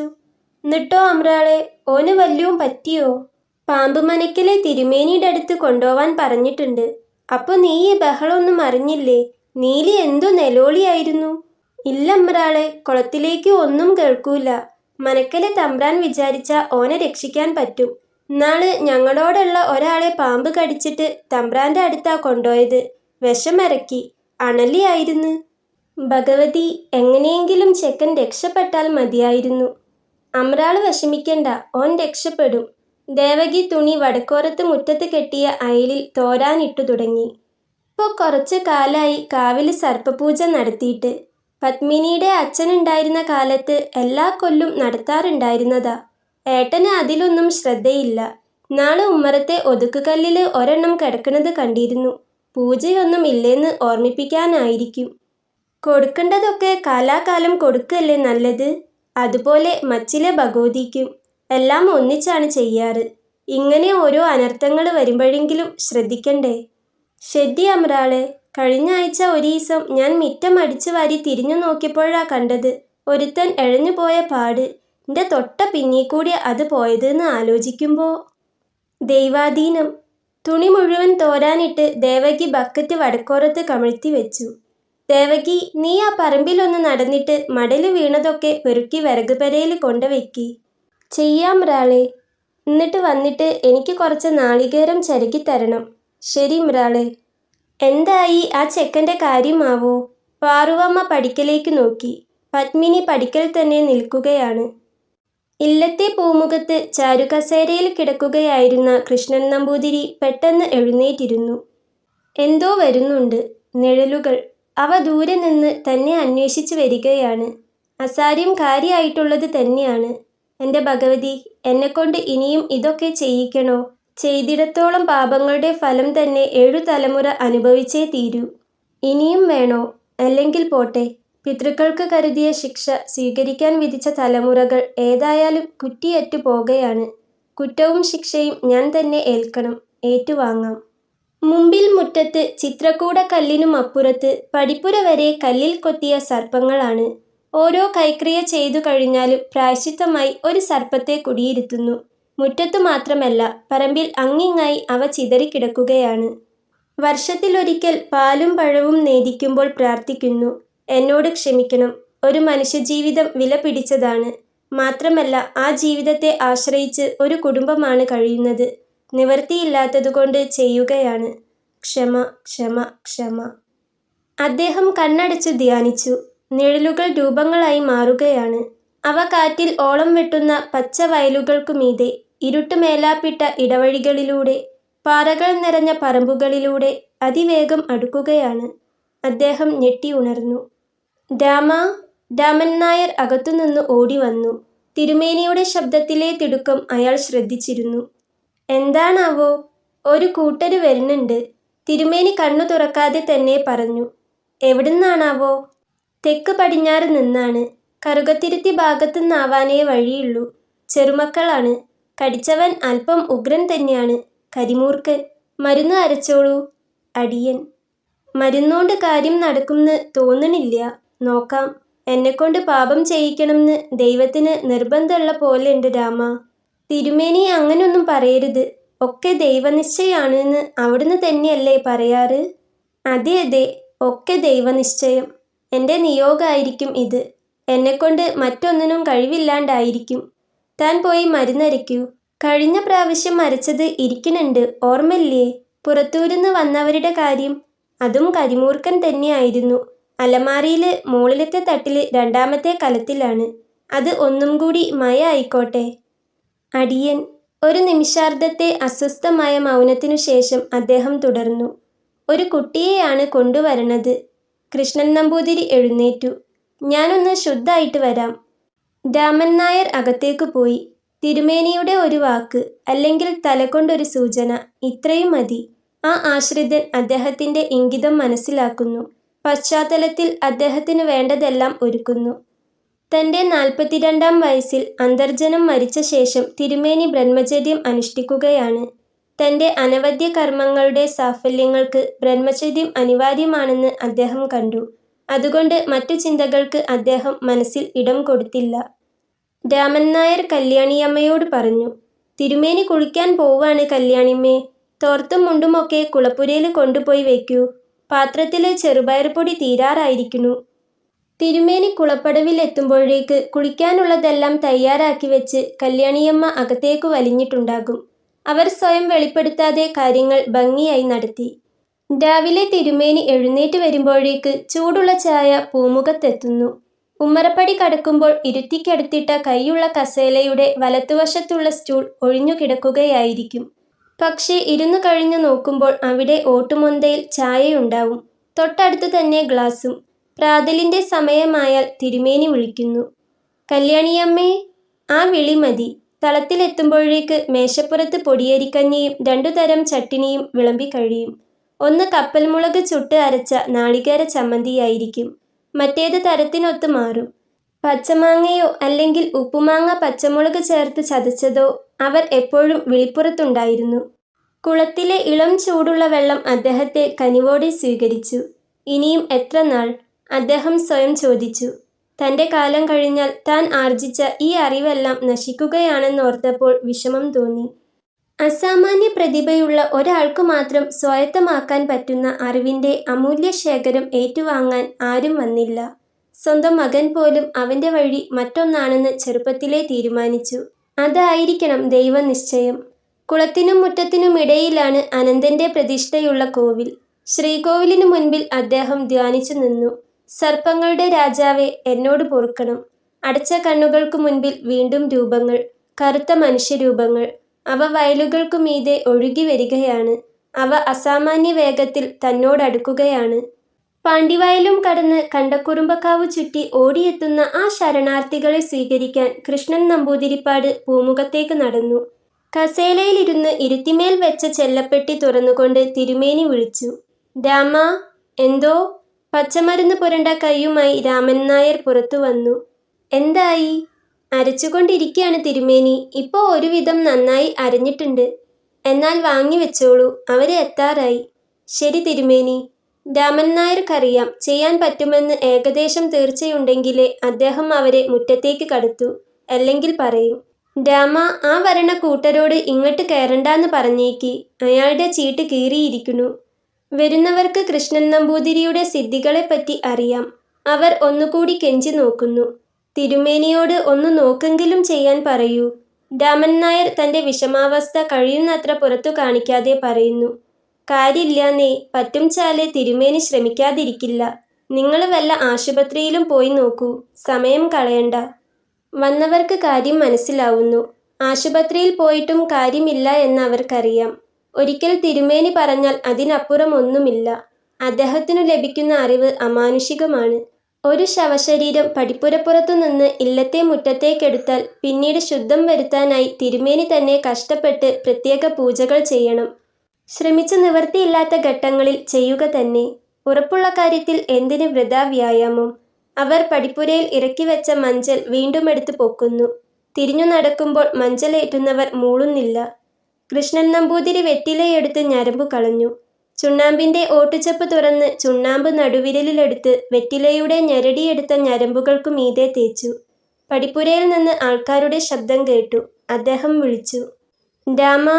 എന്നിട്ടോ അമ്രാളെ, ഓന് വല്ലും പറ്റിയോ? പാമ്പ് മനക്കിലെ തിരുമേനിയുടെ അടുത്ത് കൊണ്ടുപോവാൻ പറഞ്ഞിട്ടുണ്ട്. അപ്പൊ നീ ഈ ബഹളൊന്നും അറിഞ്ഞില്ലേ? നീലി എന്തോ നെലോളിയായിരുന്നു. ഇല്ല അമ്രാളെ, കുളത്തിലേക്ക് ഒന്നും കേൾക്കൂല. മനക്കലെ തമ്പ്രാൻ വിചാരിച്ച ഓനെ രക്ഷിക്കാൻ പറ്റും. ഇന്നാള് ഞങ്ങളോടുള്ള ഒരാളെ പാമ്പ് കടിച്ചിട്ട് തമ്പ്രാന്റെ അടുത്താ കൊണ്ടുപോയത്. വിഷമിറക്കി. അണലിയായിരുന്നു. ഭഗവതി, എങ്ങനെയെങ്കിലും ചെക്കൻ രക്ഷപ്പെട്ടാൽ മതിയായിരുന്നു. അമ്രാള് വിഷമിക്കണ്ട, ഓൻ രക്ഷപ്പെടും. ദേവകി തുണി വടക്കോറത്ത് മുറ്റത്ത് കെട്ടിയ അയലിൽ തോരാനിട്ടു തുടങ്ങി. ഇപ്പോൾ കുറച്ച് കാലായി കാവില് സർപ്പപൂജ നടത്തിയിട്ട്. പത്മിനിയുടെ അച്ഛനുണ്ടായിരുന്ന കാലത്ത് എല്ലാ കൊല്ലും നടത്താറുണ്ടായിരുന്നതാ. ഏട്ടന് അതിലൊന്നും ശ്രദ്ധയില്ല. നാളെ ഉമ്മറത്തെ ഒതുക്കുകല്ലില് ഒരെണ്ണം കിടക്കുന്നത് കണ്ടിരുന്നു. പൂജയൊന്നും ഇല്ലേന്ന് ഓർമ്മിപ്പിക്കാനായിരിക്കും. കൊടുക്കേണ്ടതൊക്കെ കാലാകാലം കൊടുക്കല്ലേ നല്ലത്. അതുപോലെ മച്ചിലെ ഭഗവതിക്കും എല്ലാം ഒന്നിച്ചാണ് ചെയ്യാറ്. ഇങ്ങനെ ഓരോ അനർത്ഥങ്ങൾ വരുമ്പോഴെങ്കിലും ശ്രദ്ധിക്കണ്ടേ? ഷെഡ്ഡി അമ്രാളെ, കഴിഞ്ഞ ആഴ്ച ഒരീസം ഞാൻ മിറ്റം അടിച്ചു വാരി തിരിഞ്ഞു നോക്കിയപ്പോഴാ കണ്ടത് ഒരുത്തൻ എഴഞ്ഞു പോയ പാട്. എൻ്റെ തൊട്ട പിന്നീക്കൂടി അത് പോയതെന്ന് ആലോചിക്കുമ്പോ ദൈവാധീനം. തുണി മുഴുവൻ തോരാനിട്ട് ദേവകി ബക്കറ്റ് വടക്കോറത്ത് കമിഴ്ത്തി വെച്ചു. ദേവകി, നീ ആ പറമ്പിലൊന്ന് നടന്നിട്ട് മടല് വീണതൊക്കെ പെറുക്കി വിറകുപെരയിൽ കൊണ്ടുവയ്ക്കി. ചെയ്യാം മ്രാളെ. എന്നിട്ട് വന്നിട്ട് എനിക്ക് കുറച്ച് നാളികേരം ചിരകി തരണം. ശരി മ്രാളെ. എന്തായി ആ ചെക്കൻ്റെ കാര്യമാവോ? പാറുവമ്മ പടിക്കലേക്ക് നോക്കി. പത്മിനി പടിക്കൽ തന്നെ നിൽക്കുകയാണ്. ഇല്ലത്തെ പൂമുഖത്ത് ചാരുകസേരയിൽ കിടക്കുകയായിരുന്ന കൃഷ്ണൻ നമ്പൂതിരി പെട്ടെന്ന് എഴുന്നേറ്റിരുന്നു. എന്തോ വരുന്നുണ്ട്. നിഴലുകൾ. അവ ദൂരെ നിന്ന് തന്നെ അന്വേഷിച്ചു വരികയാണ്. അസാര്യം കാര്യമായിട്ടുള്ളത് തന്നെയാണ്. എൻ്റെ ഭഗവതി, എന്നെക്കൊണ്ട് ഇനിയും ഇതൊക്കെ ചെയ്യിക്കണോ? ചെയ്തിടത്തോളം പാപങ്ങളുടെ ഫലം തന്നെ 7 തലമുറ അനുഭവിച്ചേ തീരൂ. ഇനിയും വേണോ? അല്ലെങ്കിൽ പോട്ടെ. പിതൃക്കൾക്ക് കരുതിയ ശിക്ഷ സ്വീകരിക്കാൻ വിധിച്ച തലമുറകൾ ഏതായാലും കുറ്റിയറ്റു പോകുകയാണ്. കുറ്റവും ശിക്ഷയും ഞാൻ തന്നെ ഏൽക്കണം. ഏറ്റുവാങ്ങാം. മുമ്പിൽ മുറ്റത്ത് ചിത്രകൂട കല്ലിനുമപ്പുറത്ത് പടിപ്പുര വരെ കല്ലിൽ കൊത്തിയ സർപ്പങ്ങളാണ്. ഓരോ കൈക്രിയ ചെയ്തു കഴിഞ്ഞാലും പ്രായശ്ചിത്തമായി ഒരു സർപ്പത്തെ കുടിയിരുത്തുന്നു. മുറ്റത്തു മാത്രമല്ല, പറമ്പിൽ അങ്ങിങ്ങായി അവ ചിതറിക്കിടക്കുകയാണ്. വർഷത്തിലൊരിക്കൽ പാലും പഴവും നേദിക്കുമ്പോൾ പ്രാർത്ഥിക്കുന്നു, എന്നോട് ക്ഷമിക്കണം. ഒരു മനുഷ്യജീവിതം വില പിടിച്ചതാണ്. മാത്രമല്ല, ആ ജീവിതത്തെ ആശ്രയിച്ച് ഒരു കുടുംബമാണ് കഴിയുന്നത്. നിവൃത്തിയില്ലാത്തതുകൊണ്ട് ചെയ്യുകയാണ്. ക്ഷമ, ക്ഷമ, ക്ഷമ. അദ്ദേഹം കണ്ണടച്ചു ധ്യാനിച്ചു. നിഴലുകൾ രൂപങ്ങളായി മാറുകയാണ്. അവ കാറ്റിൽ ഓളം വെട്ടുന്ന പച്ച വയലുകൾക്കുമീതെ, ഇരുട്ട് മേലാപ്പിട്ട ഇടവഴികളിലൂടെ, പാറകൾ നിറഞ്ഞ പറമ്പുകളിലൂടെ അതിവേഗം അടുക്കുകയാണ്. അദ്ദേഹം ഞെട്ടി ഉണർന്നു. രാമാ. രാമൻ നായർ അകത്തുനിന്ന് ഓടി വന്നു. തിരുമേനിയുടെ ശബ്ദത്തിലെ തിടുക്കം അയാൾ ശ്രദ്ധിച്ചിരുന്നു. എന്താണാവോ? ഒരു കൂട്ടര് വരുന്നുണ്ട്. തിരുമേനി കണ്ണു തുറക്കാതെ തന്നെ പറഞ്ഞു. എവിടുന്നാണാവോ? തെക്ക് പടിഞ്ഞാറ് നിന്നാണ്. കറുകത്തിരുത്തി ഭാഗത്തുനിന്നാവാനേ വഴിയുള്ളൂ. ചെറുമക്കളാണ്. കടിച്ചവൻ അല്പം ഉഗ്രൻ തന്നെയാണ്. കരിമൂർഖൻ. മരുന്ന് അരച്ചോളൂ. അടിയൻ. മരുന്നോണ്ട് കാര്യം നടക്കുംന്ന് തോന്നണില്ല. നോക്കാം. എന്നെക്കൊണ്ട് പാപം ചെയ്യിക്കണമെന്ന് ദൈവത്തിന് നിർബന്ധമുള്ള പോലെയുണ്ട് രാമ. തിരുമേനി അങ്ങനൊന്നും പറയരുത്. ഒക്കെ ദൈവനിശ്ചയാണെന്ന് അവിടുന്ന് തന്നെയല്ലേ പറയാറ്? അതെ അതെ, ഒക്കെ ദൈവനിശ്ചയം. എൻ്റെ നിയോഗമായിരിക്കും ഇത്. എന്നെക്കൊണ്ട് മറ്റൊന്നിനും കഴിവില്ലാണ്ടായിരിക്കും. താൻ പോയി മരുന്നരയ്ക്കൂ. കഴിഞ്ഞ പ്രാവശ്യം അരച്ചത് ഇരിക്കണുണ്ട്, ഓർമ്മയില്ലേ? പുറത്തൂരിന്ന് വന്നവരുടെ കാര്യം. അതും കരിമൂർഖൻ തന്നെയായിരുന്നു. അലമാരിയിൽ മുകളിലത്തെ തട്ടിൽ 2ാമത്തെ കലത്തിലാണ്. അത് ഒന്നും കൂടി മയ ആയിക്കോട്ടെ. അടിയൻ. ഒരു നിമിഷാർദ്ധത്തെ അസ്വസ്ഥമായ മൗനത്തിനു ശേഷം അദ്ദേഹം തുടർന്നു. ഒരു കുട്ടിയെയാണ് കൊണ്ടുവരണത്. കൃഷ്ണൻ നമ്പൂതിരി എഴുന്നേറ്റു. ഞാനൊന്ന് ശുദ്ധായിട്ട് വരാം. രാമൻ നായർ അകത്തേക്ക് പോയി. തിരുമേനിയുടെ ഒരു വാക്ക്, അല്ലെങ്കിൽ തലകൊണ്ടൊരു സൂചന, ഇത്രയും മതി. ആ ആശ്രിതൻ അദ്ദേഹത്തിൻ്റെ ഇംഗിതം മനസ്സിലാക്കുന്നു. പശ്ചാത്തലത്തിൽ അദ്ദേഹത്തിന് വേണ്ടതെല്ലാം ഒരുക്കുന്നു. തൻ്റെ 42ാം വയസ്സിൽ അന്തർജനം മരിച്ച ശേഷം തിരുമേനി ബ്രഹ്മചര്യം അനുഷ്ഠിക്കുകയാണ്. തൻ്റെ അനവധ്യ കർമ്മങ്ങളുടെ സാഫല്യങ്ങൾക്ക് ബ്രഹ്മചര്യം അനിവാര്യമാണെന്ന് അദ്ദേഹം കണ്ടു. അതുകൊണ്ട് മറ്റു ചിന്തകൾക്ക് അദ്ദേഹം മനസ്സിൽ ഇടം കൊടുത്തില്ല. രാമൻ നായർ കല്യാണിയമ്മയോട് പറഞ്ഞു. തിരുമേനി കുളിക്കാൻ പോവാണ് കല്യാണിമ്മേ. തോർത്തും മുണ്ടുമൊക്കെ കുളപ്പുരയിൽ കൊണ്ടുപോയി വയ്ക്കൂ. പാത്രത്തിൽ ചെറുപയർപ്പൊടി തീരാറായിരിക്കുന്നു. തിരുമേനി കുളപ്പടവിൽ എത്തുമ്പോഴേക്ക് കുളിക്കാനുള്ളതെല്ലാം തയ്യാറാക്കി വെച്ച് കല്യാണിയമ്മ അകത്തേക്കു വലിഞ്ഞിട്ടുണ്ടാകും. അവർ സ്വയം വെളിപ്പെടുത്താതെ കാര്യങ്ങൾ ഭംഗിയായി നടത്തി. രാവിലെ തിരുമേനി എഴുന്നേറ്റ് വരുമ്പോഴേക്ക് ചൂടുള്ള ചായ പൂമുഖത്തെത്തുന്നു. ഉമ്മറപ്പടി കടക്കുമ്പോൾ ഇരുത്തിക്കടുത്തിട്ട കൈയുള്ള കസേലയുടെ വലത്തുവശത്തുള്ള സ്റ്റൂൾ ഒഴിഞ്ഞു കിടക്കുകയായിരിക്കും. പക്ഷേ ഇരുന്നു കഴിഞ്ഞു നോക്കുമ്പോൾ അവിടെ ഓട്ടുമൊന്തയിൽ ചായയുണ്ടാവും. തൊട്ടടുത്തു തന്നെ ഗ്ലാസും. പ്രാതലിന്റെ സമയമായാൽ തിരുമേനി വിളിക്കുന്നു. കല്യാണിയമ്മേ. ആ വിളി മതി. തളത്തിലെത്തുമ്പോഴേക്ക് മേശപ്പുറത്ത് പൊടിയരിക്കഞ്ഞിയും 2 തരം ചട്ടിണിയും വിളമ്പിക്കഴിയും. ഒന്ന് കപ്പൽമുളക് ചുട്ട് അരച്ച നാളികേര ചമ്മന്തിയായിരിക്കും. മറ്റേത് തരത്തിനൊത്ത് മാറും. പച്ചമാങ്ങയോ അല്ലെങ്കിൽ ഉപ്പുമാങ്ങ പച്ചമുളക് ചേർത്ത് ചതച്ചതോ അവർ എപ്പോഴും വിളിപ്പുറത്തുണ്ടായിരുന്നു. കുളത്തിലെ ഇളം ചൂടുള്ള വെള്ളം അദ്ദേഹത്തെ കനിവോടെ സ്വീകരിച്ചു. ഇനിയും എത്ര നാൾ? അദ്ദേഹം സ്വയം ചോദിച്ചു. തൻ്റെ കാലം കഴിഞ്ഞാൽ താൻ ആർജിച്ച ഈ അറിവെല്ലാം നശിക്കുകയാണെന്നോർത്തപ്പോൾ വിഷമം തോന്നി. അസാമാന്യ പ്രതിഭയുള്ള ഒരാൾക്കു മാത്രം സ്വായത്തമാക്കാൻ പറ്റുന്ന അറിവിൻ്റെ അമൂല്യ ശേഖരം ഏറ്റുവാങ്ങാൻ ആരും വന്നില്ല. സ്വന്തം മകൻ പോലും അവൻ്റെ വഴി മറ്റൊന്നാണെന്ന് ചെറുപ്പത്തിലേ തീരുമാനിച്ചു. അതായിരിക്കണം ദൈവനിശ്ചയം. കുളത്തിനും മുറ്റത്തിനുമിടയിലാണ് അനന്തൻ്റെ പ്രതിഷ്ഠയുള്ള കോവിൽ. ശ്രീകോവിലിനു മുൻപിൽ അദ്ദേഹം ധ്യാനിച്ചു നിന്നു. സർപ്പങ്ങളുടെ രാജാവേ, എന്നോട് പൊറുക്കണം. അടച്ച കണ്ണുകൾക്കു മുൻപിൽ വീണ്ടും രൂപങ്ങൾ, കറുത്ത മനുഷ്യരൂപങ്ങൾ. അവ വയലുകൾക്കു മീതെ ഒഴുകി വരികയാണ്. അവ അസാമാന്യ വേഗത്തിൽ തന്നോടടുക്കുകയാണ്. പാണ്ടിവയലും കടന്ന് കണ്ടക്കുറുമ്പക്കാവു ചുറ്റി ഓടിയെത്തുന്ന ആ ശരണാർത്ഥികളെ സ്വീകരിക്കാൻ കൃഷ്ണൻ നമ്പൂതിരിപ്പാട് പൂമുഖത്തേക്ക് നടന്നു. കസേലയിലിരുന്ന് ഇരുത്തിമേൽ വെച്ച ചെല്ലപ്പെട്ടി തുറന്നുകൊണ്ട് തിരുമേനി വിളിച്ചു. രാമാ. എന്തോ? പച്ചമരുന്ന് പുരണ്ട കൈയുമായി രാമൻ നായർ പുറത്തു വന്നു. എന്തായി? അരച്ചുകൊണ്ടിരിക്കുകയാണ് തിരുമേനി. ഇപ്പോൾ ഒരുവിധം നന്നായി അരഞ്ഞിട്ടുണ്ട്. എന്നാൽ വാങ്ങി വെച്ചോളൂ, അവര് എത്താറായി. ശരി തിരുമേനി. രാമൻ നായർക്കറിയാം ചെയ്യാൻ പറ്റുമെന്ന് ഏകദേശം തീർച്ചയുണ്ടെങ്കിലേ അദ്ദേഹം അവരെ മുറ്റത്തേക്ക് കടത്തൂ. അല്ലെങ്കിൽ പറയും. രാമ, ആ വരണ കൂട്ടരോട് ഇങ്ങോട്ട് കയറണ്ടാന്ന് പറഞ്ഞേക്ക്. അയാളുടെ ചീട്ട് കീറിയിരിക്കുന്നു. വരുന്നവർക്ക് കൃഷ്ണൻ നമ്പൂതിരിയുടെ സിദ്ധികളെപ്പറ്റി അറിയാം. അവർ ഒന്നുകൂടി കെഞ്ചി നോക്കുന്നു. തിരുമേനിയോട് ഒന്ന് നോക്കെങ്കിലും ചെയ്യാൻ പറയൂ. രാമൻ നായർ തൻ്റെ വിഷമാവസ്ഥ കഴിയുന്നത്ര പുറത്തു കാണിക്കാതെ പറയുന്നു. കാര്യമില്ലാന്നേ, പറ്റുംചാലേ തിരുമേനി ശ്രമിക്കാതിരിക്കില്ല. നിങ്ങൾ വല്ല ആശുപത്രിയിലും പോയി നോക്കൂ. സമയം കളയണ്ട. വന്നവർക്ക് കാര്യം മനസ്സിലാവുന്നു. ആശുപത്രിയിൽ പോയിട്ടും കാര്യമില്ല എന്ന് അവർക്കറിയാം. ഒരിക്കൽ തിരുമേനി പറഞ്ഞാൽ അതിനപ്പുറം ഒന്നുമില്ല. അദ്ദേഹത്തിനു ലഭിക്കുന്ന അറിവ് അമാനുഷികമാണ്. ഒരു ശവശരീരം പടിപ്പുരപ്പുറത്തു നിന്ന് ഇല്ലത്തെ മുറ്റത്തേക്കെടുത്താൽ പിന്നീട് ശുദ്ധം വരുത്താനായി തിരുമേനി തന്നെ കഷ്ടപ്പെട്ട് പ്രത്യേക പൂജകൾ ചെയ്യണം. ശ്രമിച്ചു നിവൃത്തിയില്ലാത്ത ഘട്ടങ്ങളിൽ ചെയ്യുക തന്നെ. ഉറപ്പുള്ള കാര്യത്തിൽ എന്തിന് വൃഥാ വ്യായാമം? അവർ പടിപ്പുരയിൽ ഇറക്കിവെച്ച മഞ്ചൽ വീണ്ടും എടുത്ത് പൊക്കുന്നു. തിരിഞ്ഞു നടക്കുമ്പോൾ മഞ്ചലേറ്റുന്നവർ മൂളുന്നില്ല. കൃഷ്ണൻ നമ്പൂതിരി വെറ്റിലയെടുത്ത് ഞരമ്പു കളഞ്ഞു. ചുണ്ണാമ്പിൻ്റെ ഓട്ടുചപ്പ് തുറന്ന് ചുണ്ണാമ്പ് നടുവിരലിലെടുത്ത് വെറ്റിലയുടെ ഞെരടിയെടുത്ത ഞരമ്പുകൾക്കു മീതെ തേച്ചു. പടിപ്പുരയിൽ നിന്ന് ആൾക്കാരുടെ ശബ്ദം കേട്ടു. അദ്ദേഹം വിളിച്ചു. രാമാ.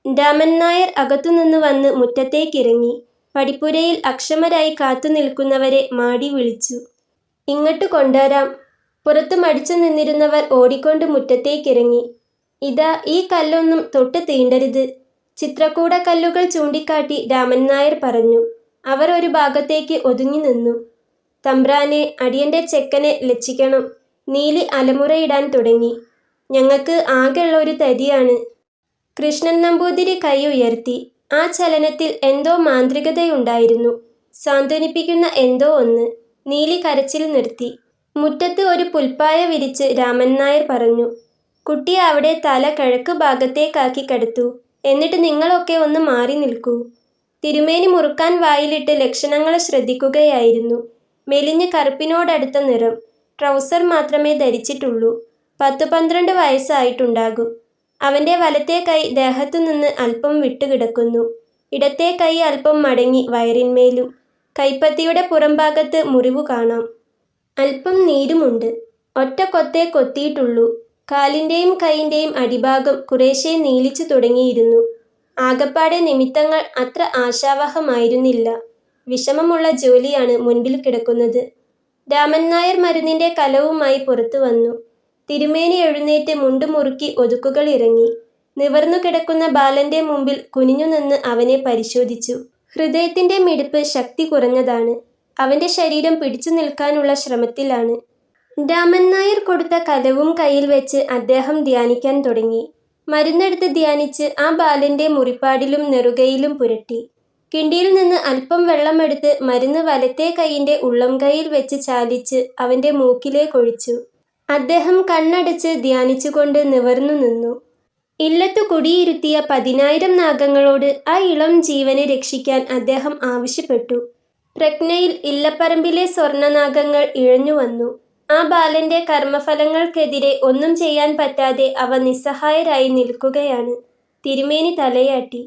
രാമൻ നായർ അകത്തുനിന്ന് വന്ന് മുറ്റത്തേക്കിറങ്ങി. പടിപ്പുരയിൽ അക്ഷമരായി കാത്തു നിൽക്കുന്നവരെ മാടി വിളിച്ചു. ഇങ്ങോട്ട് കൊണ്ടുവരാം. പുറത്തു മടിച്ചു നിന്നിരുന്നവർ ഓടിക്കൊണ്ട് മുറ്റത്തേക്കിറങ്ങി. ഇതാ, ഈ കല്ലൊന്നും തൊട്ട് തീണ്ടരുത്. ചിത്രക്കൂട കല്ലുകൾ ചൂണ്ടിക്കാട്ടി രാമൻ നായർ പറഞ്ഞു. അവർ ഒരു ഭാഗത്തേക്ക് ഒതുങ്ങി നിന്നു. തമ്പ്രാനെ, അടിയന്റെ ചെക്കനെ ലച്ചിക്കണം. നീലി അലമുറയിടാൻ തുടങ്ങി. ഞങ്ങൾക്ക് ആകെയുള്ള ഒരു തരിയാണ്. കൃഷ്ണൻ നമ്പൂതിരി കൈ ഉയർത്തി. ആ ചലനത്തിൽ എന്തോ മാന്ത്രികതയുണ്ടായിരുന്നു. സാന്ത്വനിപ്പിക്കുന്ന എന്തോ ഒന്ന്. നീലി കരച്ചിൽ നിർത്തി. മുറ്റത്ത് ഒരു പുൽപ്പായ വിരിച്ച് രാമൻ നായർ പറഞ്ഞു. കുട്ടിയെ അവിടെ തല കിഴക്ക് ഭാഗത്തേക്കാക്കി കിടത്തൂ. എന്നിട്ട് നിങ്ങളൊക്കെ ഒന്ന് മാറി നിൽക്കൂ. തിരുമേനി മുറുക്കാൻ വായിലിട്ട് ലക്ഷണങ്ങളെ ശ്രദ്ധിക്കുകയായിരുന്നു. മെലിഞ്ഞ് കറുപ്പിനോടടുത്ത നിറം. ട്രൗസർ മാത്രമേ ധരിച്ചിട്ടുള്ളൂ. 10-12 വയസ്സായിട്ടുണ്ടാകും. അവൻ്റെ വലത്തെ കൈ ദേഹത്തുനിന്ന് അല്പം വിട്ടുകിടക്കുന്നു. ഇടത്തെ കൈ അല്പം മടങ്ങി വയറിന്മേലും. കൈപ്പത്തിയുടെ പുറംഭാഗത്ത് മുറിവു കാണാം. അല്പം നീരുമുണ്ട്. ഒറ്റ കൊത്തേ കൊത്തിയിട്ടുള്ളൂ. കാലിൻ്റെയും കൈയിൻ്റെയും അടിഭാഗം കുറേശ്ശെ നീലിച്ചു തുടങ്ങിയിരുന്നു. ആകപ്പാടെ നിമിത്തങ്ങൾ അത്ര ആശാവഹമായിരുന്നില്ല. വിഷമമുള്ള ജോലിയാണ് മുൻപിൽ കിടക്കുന്നത്. രാമൻ നായർ മരുന്നിൻ്റെ കലവുമായി പുറത്തു വന്നു. തിരുമേനി എഴുന്നേറ്റ് മുണ്ടു മുറുക്കി ഒതുക്കുകൾ ഇറങ്ങി. നിവർന്നു കിടക്കുന്ന ബാലൻ്റെ മുമ്പിൽ കുനിഞ്ഞുനിന്ന് അവനെ പരിശോധിച്ചു. ഹൃദയത്തിൻ്റെ മിടിപ്പ് ശക്തി കുറഞ്ഞതാണ്. അവൻ്റെ ശരീരം പിടിച്ചു നിൽക്കാനുള്ള ശ്രമത്തിലാണ്. രാമൻ നായർ കൊടുത്ത കലവും കയ്യിൽ വെച്ച് അദ്ദേഹം ധ്യാനിക്കാൻ തുടങ്ങി. മരുന്നെടുത്ത് ധ്യാനിച്ച് ആ ബാലന്റെ മുറിപ്പാടിലും നെറുകയിലും പുരട്ടി. കിണ്ടിയിൽ നിന്ന് അല്പം വെള്ളമെടുത്ത് മരുന്ന് വലത്തെ കൈയിന്റെ ഉള്ളം കൈയിൽ വെച്ച് ചാലിച്ച് അവന്റെ മൂക്കിലേക്കൊഴിച്ചു. അദ്ദേഹം കണ്ണടച്ച് ധ്യാനിച്ചുകൊണ്ട് നിവർന്നു നിന്നു. ഇല്ലത്തു കുടിയിരുത്തിയ 10,000 നാഗങ്ങളോട് ആ ഇളം ജീവനെ രക്ഷിക്കാൻ അദ്ദേഹം ആവശ്യപ്പെട്ടു. പ്രജ്ഞയിൽ ഇല്ലപ്പറമ്പിലെ സ്വർണ്ണനാഗങ്ങൾ ഇഴഞ്ഞുവന്നു. ആ ബാലന്റെ കർമ്മഫലങ്ങൾക്കെതിരെ ഒന്നും ചെയ്യാൻ പറ്റാതെ അവ നിസ്സഹായരായി നിൽക്കുകയാണ്. തിരുമേനി തലയാട്ടി.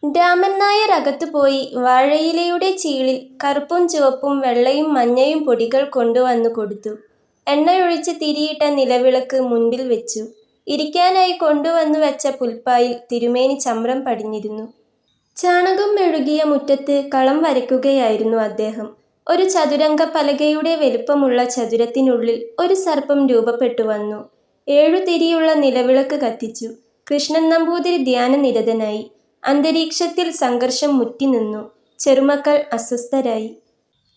രാമൻ നായർ അകത്തുപോയി വാഴയിലയുടെ ചീളിൽ കറുപ്പും ചുവപ്പും വെള്ളയും മഞ്ഞയും പൊടികൾ കൊണ്ടുവന്നു കൊടുത്തു. എണ്ണയൊഴിച്ച് തിരിയിട്ട നിലവിളക്ക് മുൻപിൽ വെച്ചു. ഇരിക്കാനായി കൊണ്ടുവന്നു വെച്ച പുൽപ്പായിൽ തിരുമേനി ചമ്രം പടിഞ്ഞിരുന്നു. ചാണകം മെഴുകിയ മുറ്റത്ത് കളം വരയ്ക്കുകയായിരുന്നു അദ്ദേഹം. ഒരു ചതുരംഗ പലകയുടെ വലുപ്പമുള്ള ചതുരത്തിനുള്ളിൽ ഒരു സർപ്പം രൂപപ്പെട്ടു വന്നു. 7 തിരിയുള്ള നിലവിളക്ക് കത്തിച്ചു. കൃഷ്ണൻ നമ്പൂതിരി ധ്യാനനിരതനായി. അന്തരീക്ഷത്തിൽ സംഘർഷം മുറ്റിനിന്നു. ചെറുമക്കൾ അസ്വസ്ഥരായി.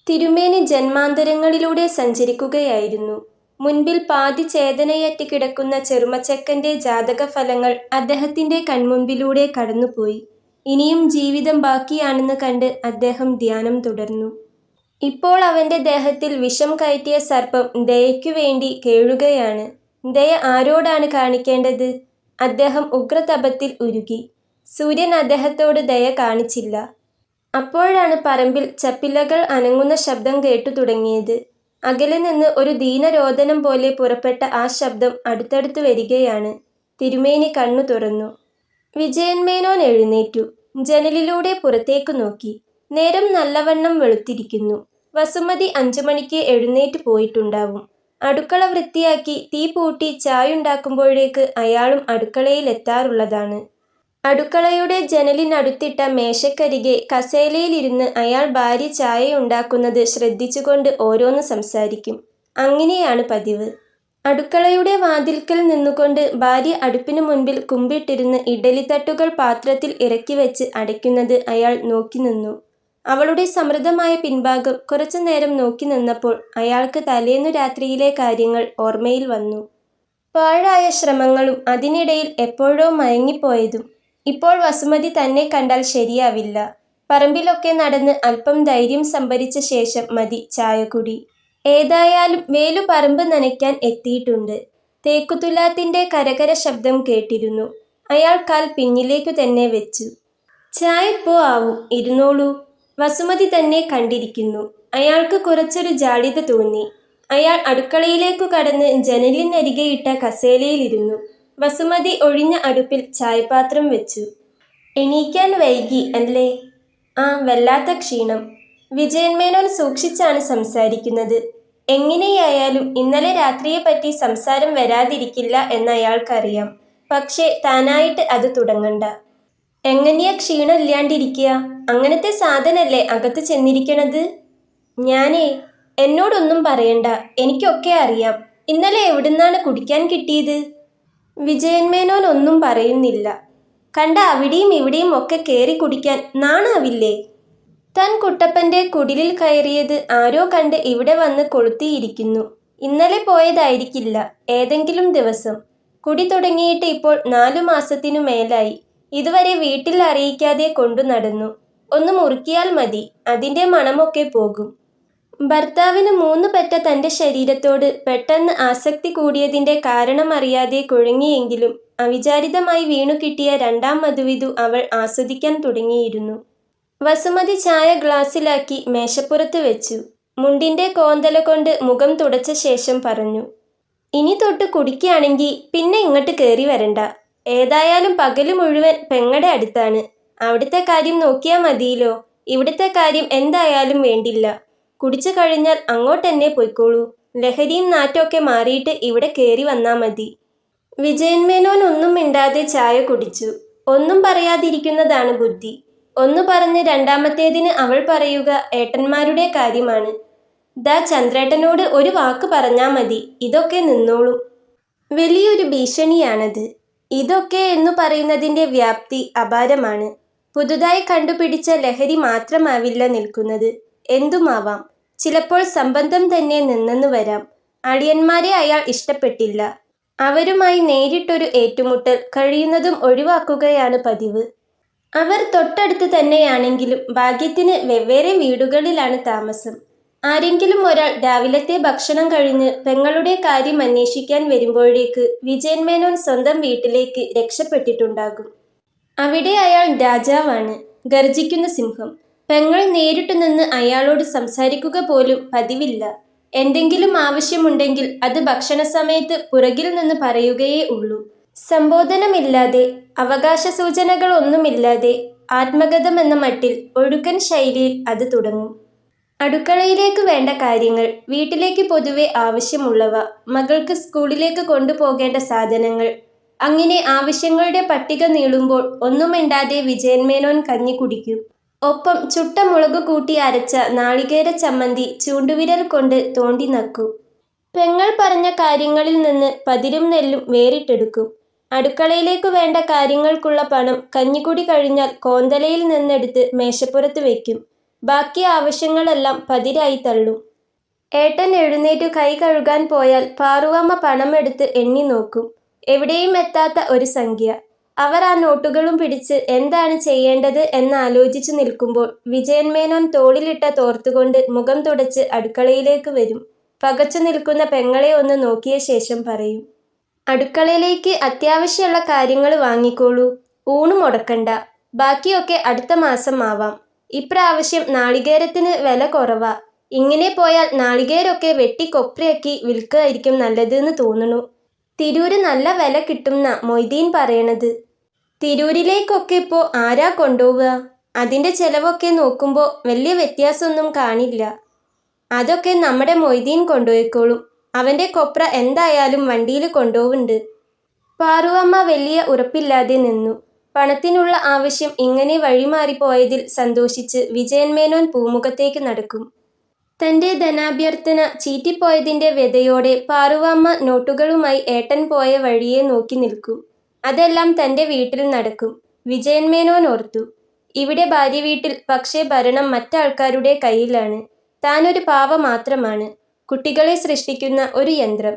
തിരുമേനി ജന്മാന്തരങ്ങളിലൂടെ സഞ്ചരിക്കുകയായിരുന്നു. മുൻപിൽ പാതി ചേതനയറ്റ് കിടക്കുന്ന ചെറുമച്ചക്കന്റെ ജാതകഫലങ്ങൾ അദ്ദേഹത്തിന്റെ കൺമുൻപിലൂടെ കടന്നുപോയി. ഇനിയും ജീവിതം ബാക്കിയാണെന്ന് കണ്ട് അദ്ദേഹം ധ്യാനം തുടർന്നു. ഇപ്പോൾ അവന്റെ ദേഹത്തിൽ വിഷം കയറ്റിയ സർപ്പം ദയയ്ക്കു വേണ്ടി കേഴുകയാണ്. ദയ ആരോടാണ് കാണിക്കേണ്ടത്? അദ്ദേഹം ഉഗ്രതപത്തിൽ ഉരുകി. സൂര്യൻ അദ്ദേഹത്തോട് ദയ കാണിച്ചില്ല. അപ്പോഴാണ് പറമ്പിൽ ചപ്പിലകൾ അനങ്ങുന്ന ശബ്ദം കേട്ടു തുടങ്ങിയത്. അകലെ നിന്ന് ഒരു ദീനരോദനം പോലെ പുറപ്പെട്ട ആ ശബ്ദം അടുത്തടുത്ത് വരികയാണ്. തിരുമേനി കണ്ണു തുറന്നു. വിജയൻ മേനോൻ എഴുന്നേറ്റു. ജനലിലൂടെ പുറത്തേക്ക് നോക്കി. നേരം നല്ലവണ്ണം വെളുത്തിരിക്കുന്നു. വസുമതി 5 മണിക്ക് എഴുന്നേറ്റ് പോയിട്ടുണ്ടാവും. അടുക്കള വൃത്തിയാക്കി തീ പൂട്ടി ചായുണ്ടാക്കുമ്പോഴേക്ക് അയാളും അടുക്കളയിൽ എത്താറുള്ളതാണ്. അടുക്കളയുടെ ജനലിനടുത്തിട്ട മേശക്കരികെ കസേലയിലിരുന്ന് അയാൾ ഭാര്യ ചായയുണ്ടാക്കുന്നത് ശ്രദ്ധിച്ചുകൊണ്ട് ഓരോന്ന് സംസാരിക്കും. അങ്ങനെയാണ് പതിവ്. അടുക്കളയുടെ വാതിൽക്കൽ നിന്നുകൊണ്ട് ഭാര്യ അടുപ്പിനു മുൻപിൽ കുമ്പിട്ടിരുന്ന് ഇഡ്ഡലിത്തട്ടുകൾ പാത്രത്തിൽ ഇറക്കി വെച്ച് അടയ്ക്കുന്നത് അയാൾ നോക്കി നിന്നു. അവളുടെ സമൃദ്ധമായ പിൻഭാഗം കുറച്ചുനേരം നോക്കി നിന്നപ്പോൾ അയാൾക്ക് തലേന്നു രാത്രിയിലെ കാര്യങ്ങൾ ഓർമ്മയിൽ വന്നു. പാഴായ ശ്രമങ്ങളും അതിനിടയിൽ എപ്പോഴോ മയങ്ങിപ്പോയതും. ഇപ്പോൾ വസുമതി തന്നെ കണ്ടാൽ ശരിയാവില്ല. പറമ്പിലൊക്കെ നടന്ന് അല്പം ധൈര്യം സംഭരിച്ച ശേഷം മതി ചായകുടി. ഏതായാലും വേലു പറമ്പ് നനയ്ക്കാൻ എത്തിയിട്ടുണ്ട്. തേക്കുതുലാത്തിന്റെ കരകര ശബ്ദം കേട്ടിരുന്നു. അയാൾ കാൽ പിന്നിലേക്കു തന്നെ വെച്ചു. ചായപ്പോ ആവും, ഇരുന്നോളൂ. വസുമതി തന്നെ കണ്ടിരിക്കുന്നു. അയാൾക്ക് കുറച്ചൊരു ജാള്യത തോന്നി. അയാൾ അടുക്കളയിലേക്കു കടന്ന് ജനലിനരികെയിട്ട കസേലയിലിരുന്നു. വസുമതി ഒഴിഞ്ഞ അടുപ്പിൽ ചായപാത്രം വെച്ചു. എണീക്കാൻ വൈകി അല്ലേ? ആ, വല്ലാത്ത ക്ഷീണം. വിജയൻ മേനോൻ സൂക്ഷിച്ചാണ് സംസാരിക്കുന്നത്. എങ്ങനെയായാലും ഇന്നലെ രാത്രിയെപ്പറ്റി സംസാരം വരാതിരിക്കില്ല എന്നയാൾക്കറിയാം. പക്ഷേ താനായിട്ട് അത് തുടങ്ങണ്ട. എങ്ങനെയാ ക്ഷീണം ഇല്ലാണ്ടിരിക്കുക? അങ്ങനത്തെ സാധനല്ലേ അകത്ത് ചെന്നിരിക്കണത്? എന്നോടൊന്നും പറയണ്ട, എനിക്കൊക്കെ അറിയാം. ഇന്നലെ എവിടുന്നാണ് കുടിക്കാൻ കിട്ടിയത്? വിജയൻ മേനോൻ ഒന്നും പറയുന്നില്ല. കണ്ട അവിടെയും ഇവിടെയും ഒക്കെ കേറി കുടിക്കാൻ നാണാവില്ലേ? താൻ കുട്ടപ്പന്റെ കുടിലിൽ കയറിയത് ആരോ കണ്ട് ഇവിടെ വന്ന് കൊളുത്തിയിരിക്കുന്നു. ഇന്നലെ പോയതായിരിക്കില്ല, ഏതെങ്കിലും ദിവസം. കുടി തുടങ്ങിയിട്ട് ഇപ്പോൾ 4 മാസത്തിനു മേലായി. ഇതുവരെ വീട്ടിൽ അറിയിക്കാതെ കൊണ്ടു നടന്നു. ഒന്ന് മുറുക്കിയാൽ മതി, അതിന്റെ മണമൊക്കെ പോകും. ഭർത്താവിന് 3 പെറ്റ തന്റെ ശരീരത്തോട് പെട്ടെന്ന് ആസക്തി കൂടിയതിന്റെ കാരണമറിയാതെ കുഴങ്ങിയെങ്കിലും അവിചാരിതമായി വീണു കിട്ടിയ 2ാം മധുവിധു അവൾ ആസ്വദിക്കാൻ തുടങ്ങിയിരുന്നു. വസുമതി ചായ ഗ്ലാസ്സിലാക്കി മേശപ്പുറത്ത് വെച്ചു. മുണ്ടിന്റെ കോന്തല കൊണ്ട് മുഖം തുടച്ച ശേഷം പറഞ്ഞു, ഇനി തൊട്ട് കുടിക്കുകയാണെങ്കിൽ പിന്നെ ഇങ്ങോട്ട് കയറി വരണ്ട. ഏതായാലും പകല് മുഴുവൻ പെങ്ങടെ അടുത്താണ്. അവിടുത്തെ കാര്യം നോക്കിയാൽ മതിയല്ലോ. ഇവിടുത്തെ കാര്യം എന്തായാലും വേണ്ടില്ല. കുടിച്ചു കഴിഞ്ഞാൽ അങ്ങോട്ടെന്നെ പൊയ്ക്കോളൂ. ലഹരിയും നാറ്റമൊക്കെ മാറിയിട്ട് ഇവിടെ കയറി വന്നാ മതി. വിജയൻ മേനോൻ ഒന്നും മിണ്ടാതെ ചായ കുടിച്ചു. ഒന്നും പറയാതിരിക്കുന്നതാണ് ബുദ്ധി. ഒന്ന് പറഞ്ഞ് 2ാമത്തേതിന് അവൾ പറയുക ഏട്ടന്മാരുടെ കാര്യമാണ്. ദാ ചന്ദ്രേട്ടനോട് ഒരു വാക്ക് പറഞ്ഞാ മതി, ഇതൊക്കെ നിന്നോളും. വലിയൊരു ഭീഷണിയാണത്. ഇതൊക്കെ എന്നു പറയുന്നതിന്റെ വ്യാപ്തി അപാരമാണ്. പുതുതായി കണ്ടുപിടിച്ച ലഹരി മാത്രമാവില്ല നിൽക്കുന്നത്. എന്തുമാവാം. ചിലപ്പോൾ സംബന്ധം തന്നെ നിന്നെന്നു വരാം. അളിയന്മാരെ അയാൾ ഇഷ്ടപ്പെട്ടില്ല. അവരുമായി നേരിട്ടൊരു ഏറ്റുമുട്ടൽ കഴിയുന്നതും ഒഴിവാക്കുകയാണ് പതിവ്. അവർ തൊട്ടടുത്ത് തന്നെയാണെങ്കിലും ഭാഗ്യത്തിന് വെവ്വേറെ വീടുകളിലാണ് താമസം. ആരെങ്കിലും ഒരാൾ രാവിലത്തെ ഭക്ഷണം കഴിഞ്ഞ് പെങ്ങളുടെ കാര്യം അന്വേഷിക്കാൻ വരുമ്പോഴേക്ക് വിജയൻ മേനോൻ സ്വന്തം വീട്ടിലേക്ക് രക്ഷപ്പെട്ടിട്ടുണ്ടാകും. അവിടെ അയാൾ രാജാവാണ്, ഗർജിക്കുന്ന സിംഹം. പെങ്ങൾ നേരിട്ടു നിന്ന് അയാളോട് സംസാരിക്കുക പോലും പതിവില്ല. എന്തെങ്കിലും ആവശ്യമുണ്ടെങ്കിൽ അത് ഭക്ഷണ സമയത്ത് പുറകിൽ നിന്ന് പറയുകയേ ഉള്ളൂ. സംബോധനമില്ലാതെ, അവകാശ സൂചനകളൊന്നുമില്ലാതെ, ആത്മഗതമെന്ന മട്ടിൽ ഒഴുക്കൻ ശൈലിയിൽ അത് തുടങ്ങും. അടുക്കളയിലേക്ക് വേണ്ട കാര്യങ്ങൾ, വീട്ടിലേക്ക് പൊതുവെ ആവശ്യമുള്ളവ, മകൾക്ക് സ്കൂളിലേക്ക് കൊണ്ടുപോകേണ്ട സാധനങ്ങൾ, അങ്ങനെ ആവശ്യങ്ങളുടെ പട്ടിക നീളുമ്പോൾ ഒന്നും മിണ്ടാതെ വിജയൻ മേനോൻ കഞ്ഞി കുടിക്കും. ഒപ്പം ചുട്ട മുളക് കൂട്ടി അരച്ച നാളികേര ചമ്മന്തി ചൂണ്ടുവിരൽ കൊണ്ട് തോണ്ടി നക്കും. പെങ്ങൾ പറഞ്ഞ കാര്യങ്ങളിൽ നിന്ന് പതിരും നെല്ലും വേറിട്ടെടുക്കും. അടുക്കളയിലേക്കു വേണ്ട കാര്യങ്ങൾക്കുള്ള പണം കഞ്ഞിക്കുടി കഴിഞ്ഞാൽ കോന്തലയിൽ നിന്നെടുത്ത് മേശപ്പുറത്ത് വയ്ക്കും. ബാക്കി ആവശ്യങ്ങളെല്ലാം പതിരായി തള്ളും. ഏട്ടൻ എഴുന്നേറ്റു കൈ കഴുകാൻ പോയാൽ പാറുവമ്മ പണമെടുത്ത് എണ്ണി നോക്കും. എവിടെയും എത്താത്ത ഒരു സംഖ്യ. അവർ ആ നോട്ടുകളും പിടിച്ച് എന്താണ് ചെയ്യേണ്ടത് എന്നാലോചിച്ചു നിൽക്കുമ്പോൾ വിജയൻ മേനോൻ തോളിലിട്ട തോർത്തുകൊണ്ട് മുഖം തുടച്ച് അടുക്കളയിലേക്ക് വരും. പകച്ചു നിൽക്കുന്ന പെങ്ങളെ ഒന്ന് നോക്കിയ ശേഷം പറയും, അടുക്കളയിലേക്ക് അത്യാവശ്യമുള്ള കാര്യങ്ങൾ വാങ്ങിക്കോളൂ. ഊണ് മുടക്കണ്ട. ബാക്കിയൊക്കെ അടുത്ത മാസം ആവാം. ഇപ്രാവശ്യം നാളികേരത്തിന് വില കുറവാ. ഇങ്ങനെ പോയാൽ നാളികേരൊക്കെ വെട്ടി കൊപ്രയാക്കി വിൽക്കുകയായിരിക്കും നല്ലതെന്ന് തോന്നുന്നു. തിരൂര് നല്ല വില കിട്ടുംന്നാ മൊയ്തീൻ പറയണത്. തിരൂരിലേക്കൊക്കെ ഇപ്പോൾ ആരാ കൊണ്ടുപോവുക? അതിൻ്റെ ചെലവൊക്കെ നോക്കുമ്പോൾ വലിയ വ്യത്യാസമൊന്നും കാണില്ല. അതൊക്കെ നമ്മുടെ മൊയ്തീൻ കൊണ്ടുപോയിക്കോളും. അവൻ്റെ കൊപ്ര എന്തായാലും വണ്ടിയിൽ കൊണ്ടുപോവുന്നുണ്ട്. പാറുവമ്മ വലിയ ഉറപ്പില്ലാതെ നിന്നു. പണത്തിനുള്ള ആവശ്യം ഇങ്ങനെ വഴിമാറിപ്പോയതിൽ സന്തോഷിച്ച് വിജയൻ മേനോൻ പൂമുഖത്തേക്ക് നടക്കും. തൻ്റെ ധനാഭ്യർത്ഥന ചീറ്റിപ്പോയതിൻ്റെ വ്യതയോടെ പാറുവമ്മ നോട്ടുകളുമായി ഏട്ടൻ പോയ വഴിയെ നോക്കി നിൽക്കും. അതെല്ലാം തൻ്റെ വീട്ടിൽ നടക്കും. വിജയൻ മേനോൻ ഓർത്തു, ഇവിടെ ഭാര്യ വീട്ടിൽ പക്ഷേ ഭരണം മറ്റാൾക്കാരുടെ കയ്യിലാണ്. താനൊരു പാവ മാത്രമാണ്, കുട്ടികളെ സൃഷ്ടിക്കുന്ന ഒരു യന്ത്രം.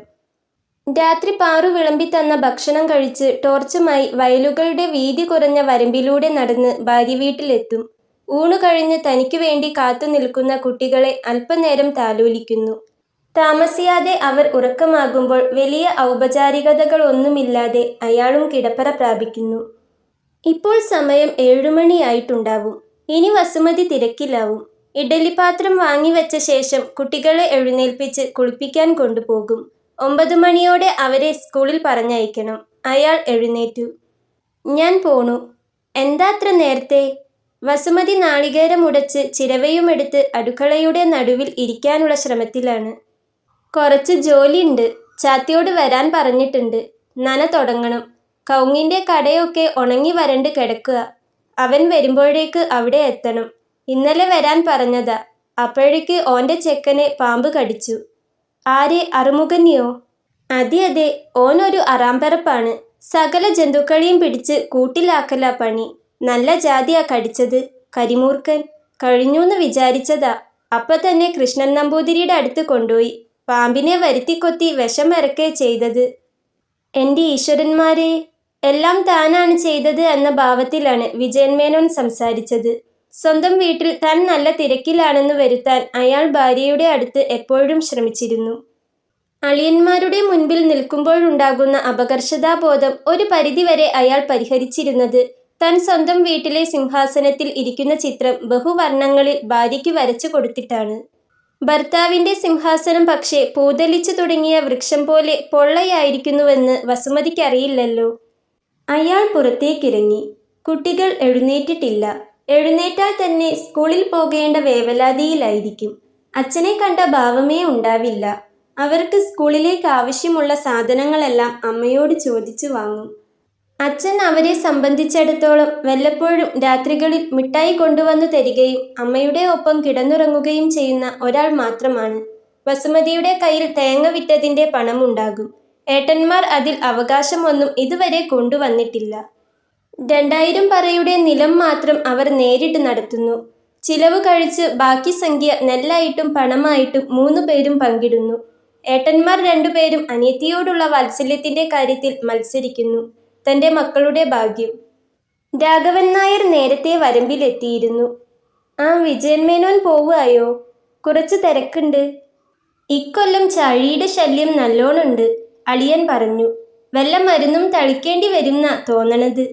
രാത്രി പാറു വിളമ്പി തന്ന ഭക്ഷണം കഴിച്ച് ടോർച്ചുമായി വയലുകളുടെ വീതി കുറഞ്ഞ വരമ്പിലൂടെ നടന്ന് ഭാര്യ വീട്ടിലെത്തും. ഊണു കഴിഞ്ഞ് തനിക്കു വേണ്ടി കാത്തു നിൽക്കുന്ന കുട്ടികളെ അല്പനേരം താലോലിക്കുന്നു. താമസിയാതെ അവർ ഉറക്കമാകുമ്പോൾ വലിയ ഔപചാരികതകളൊന്നുമില്ലാതെ അയാളും കിടപ്പറ പ്രാപിക്കുന്നു. ഇപ്പോൾ സമയം 7 മണിയായിട്ടുണ്ടാവും. ഇനി വസുമതി തിരക്കിലാവും. ഇഡലിപ്പാത്രം വാങ്ങിവെച്ച ശേഷം കുട്ടികളെ എഴുന്നേൽപ്പിച്ച് കുളിപ്പിക്കാൻ കൊണ്ടുപോകും. 9 മണിയോടെ അവരെ സ്കൂളിൽ പറഞ്ഞയക്കണം. അയാൾ എഴുന്നേറ്റു. ഞാൻ പോണു. എന്താ അത്ര നേരത്തെ? വസുമതി നാളികേരം ഉടച്ച് ചിരവയുമെടുത്ത് അടുക്കളയുടെ നടുവിൽ ഇരിക്കാനുള്ള ശ്രമത്തിലാണ്. കുറച്ച് ജോലിയുണ്ട്. ചാത്തിയോട് വരാൻ പറഞ്ഞിട്ടുണ്ട്. നന തുടങ്ങണം. കൗങ്ങിൻ്റെ കടയൊക്കെ ഉണങ്ങി വരണ്ട് കിടക്കുക. അവൻ വരുമ്പോഴേക്ക് അവിടെ എത്തണം. ഇന്നലെ വരാൻ പറഞ്ഞതാ. അപ്പോഴേക്ക് ഓൻ്റെ ചെക്കനെ പാമ്പ് കടിച്ചു. ആരെ, അറുമുഖനെയോ? അതെ, ഓനൊരു അറാമ്പരപ്പാണ്. സകല ജന്തുക്കളെയും പിടിച്ച് കൂട്ടിലാക്കല പണി. നല്ല ജാതിയാ കടിച്ചത്. കരിമൂർഖൻ. കഴിഞ്ഞൂന്ന് വിചാരിച്ചതാ. അപ്പൊ തന്നെ കൃഷ്ണൻ നമ്പൂതിരിയുടെ അടുത്ത് കൊണ്ടുപോയി. പാമ്പിനെ വരുത്തിക്കൊത്തി വിഷം ഇറക്കേ ചെയ്തത്. എൻ്റെ ഈശ്വരന്മാരെ, എല്ലാം താനാണ് ചെയ്തത് എന്ന ഭാവത്തിലാണ് വിജയൻ മേനോൻ സംസാരിച്ചത്. സ്വന്തം വീട്ടിൽ താൻ നല്ല തിരക്കിലാണെന്ന് വരുത്താൻ അയാൾ ഭാര്യയുടെ അടുത്ത് എപ്പോഴും ശ്രമിച്ചിരുന്നു. അളിയന്മാരുടെ മുൻപിൽ നിൽക്കുമ്പോഴുണ്ടാകുന്ന അപകർഷതാബോധം ഒരു പരിധിവരെ അയാൾ പരിഹരിച്ചിരുന്നത് താൻ സ്വന്തം വീട്ടിലെ സിംഹാസനത്തിൽ ഇരിക്കുന്ന ചിത്രം ബഹുവർണ്ണങ്ങളിൽ ഭാര്യയ്ക്ക് വരച്ചു കൊടുത്തിട്ടാണ്. ഭർത്താവിൻ്റെ സിംഹാസനം പക്ഷേ പൂതലിച്ചു തുടങ്ങിയ വൃക്ഷം പോലെ പൊള്ളയായിരിക്കുന്നുവെന്ന് വസുമതിക്കറിയില്ലല്ലോ. അയാൾ പുറത്തേക്കിറങ്ങി. കുട്ടികൾ എഴുന്നേറ്റിട്ടില്ല. എഴുന്നേറ്റാൽ തന്നെ സ്കൂളിൽ പോകേണ്ട വേവലാതിയിലായിരിക്കും. അച്ഛനെ കണ്ട ഭാവമേ ഉണ്ടാവില്ല. അവർക്ക് സ്കൂളിലേക്ക് ആവശ്യമുള്ള സാധനങ്ങളെല്ലാം അമ്മയോട് ചോദിച്ചു വാങ്ങും. അച്ഛൻ അവരെ സംബന്ധിച്ചിടത്തോളം വല്ലപ്പോഴും രാത്രികളിൽ മിഠായി കൊണ്ടുവന്നു തരികയും അമ്മയുടെ ഒപ്പം കിടന്നുറങ്ങുകയും ചെയ്യുന്ന ഒരാൾ മാത്രമാണ്. വസുമതിയുടെ കയ്യിൽ തേങ്ങ വിറ്റതിൻ്റെ പണമുണ്ടാകും. ഏട്ടന്മാർ അതിൽ അവകാശമൊന്നും ഇതുവരെ കൊണ്ടുവന്നിട്ടില്ല. 2000 പറയുടെ നിലം മാത്രം അവർ നേരിട്ട് നടത്തുന്നു. ചിലവ് കഴിച്ച് ബാക്കി സംഖ്യ നെല്ലായിട്ടും പണമായിട്ടും 3 പേരും പങ്കിടുന്നു. ഏട്ടന്മാർ രണ്ടുപേരും അനിയത്തിയോടുള്ള വാത്സല്യത്തിന്റെ കാര്യത്തിൽ മത്സരിക്കുന്നു. തന്റെ മക്കളുടെ ഭാഗ്യം. രാഘവൻ നായർ നേരത്തെ വരമ്പിലെത്തിയിരുന്നു. ആ വിജയൻ മേനോൻ പോവുകയോ? കുറച്ച് തിരക്കുണ്ട്. ഇക്കൊല്ലം ചാഴിയുടെ ശല്യം നല്ലോണുണ്ട്, അളിയൻ പറഞ്ഞു. വല്ല മരുന്നും തളിക്കേണ്ടി വരുന്നാ തോന്നണത്.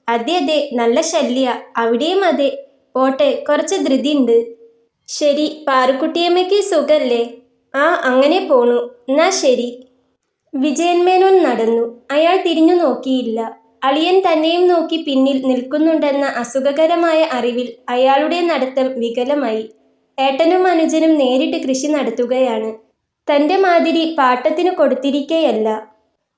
അതെ അതെ, നല്ല ശല്യ. അവിടെയും അതെ. പോട്ടെ, കുറച്ച് ധൃതിയുണ്ട്. ശരി, പാറുക്കുട്ടിയമ്മയ്ക്ക് സുഖല്ലേ? ആ, അങ്ങനെ പോണു. എന്നാ ശരി. വിജയൻ മേനോൻ നടന്നു. അയാൾ തിരിഞ്ഞു നോക്കിയില്ല. അളിയൻ തന്നെയും നോക്കി പിന്നിൽ നിൽക്കുന്നുണ്ടെന്ന അസുഖകരമായ അറിവിൽ അയാളുടെ നടത്തം വികലമായി. ഏട്ടനും അനുജനും നേരിട്ട് കൃഷി നടത്തുകയാണ്. തന്റെ മാതിരി പാട്ടത്തിനു കൊടുത്തിരിക്കയല്ല.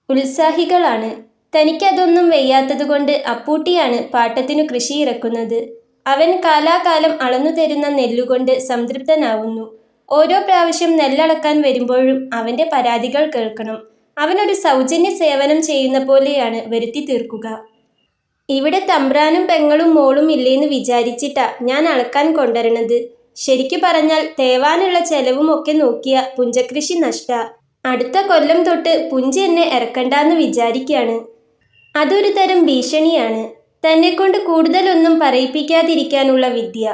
ഉത്സാഹികളാണ്. തനിക്കതൊന്നും വയ്യാത്തതുകൊണ്ട് അപ്പൂട്ടിയാണ് പാട്ടത്തിനു കൃഷി ഇറക്കുന്നത്. അവൻ കാലാകാലം അളന്നു തരുന്ന നെല്ലുകൊണ്ട് സംതൃപ്തനാവുന്നു. ഓരോ പ്രാവശ്യം നെല്ലളക്കാൻ വരുമ്പോഴും അവന്റെ പരാതികൾ കേൾക്കണം. അവനൊരു സൗജന്യ സേവനം ചെയ്യുന്ന പോലെയാണ് വരുത്തി തീർക്കുക. ഇവിടെ തമ്പ്രാനും പെങ്ങളും മോളും ഇല്ലേന്ന് വിചാരിച്ചിട്ടാ ഞാൻ അളക്കാൻ കൊണ്ടുവരണത്. ശരിക്കു പറഞ്ഞാൽ തേവാനുള്ള ചെലവും ഒക്കെ നോക്കിയ പുഞ്ചകൃഷി നഷ്ടാ. അടുത്ത കൊല്ലം തൊട്ട് പുഞ്ച് എന്നെ ഇറക്കണ്ടാന്ന് വിചാരിക്കാണ്. അതൊരു തരം ഭീഷണിയാണ്. തന്നെക്കൊണ്ട് കൂടുതലൊന്നും പറയിപ്പിക്കാതിരിക്കാനുള്ള വിദ്യ.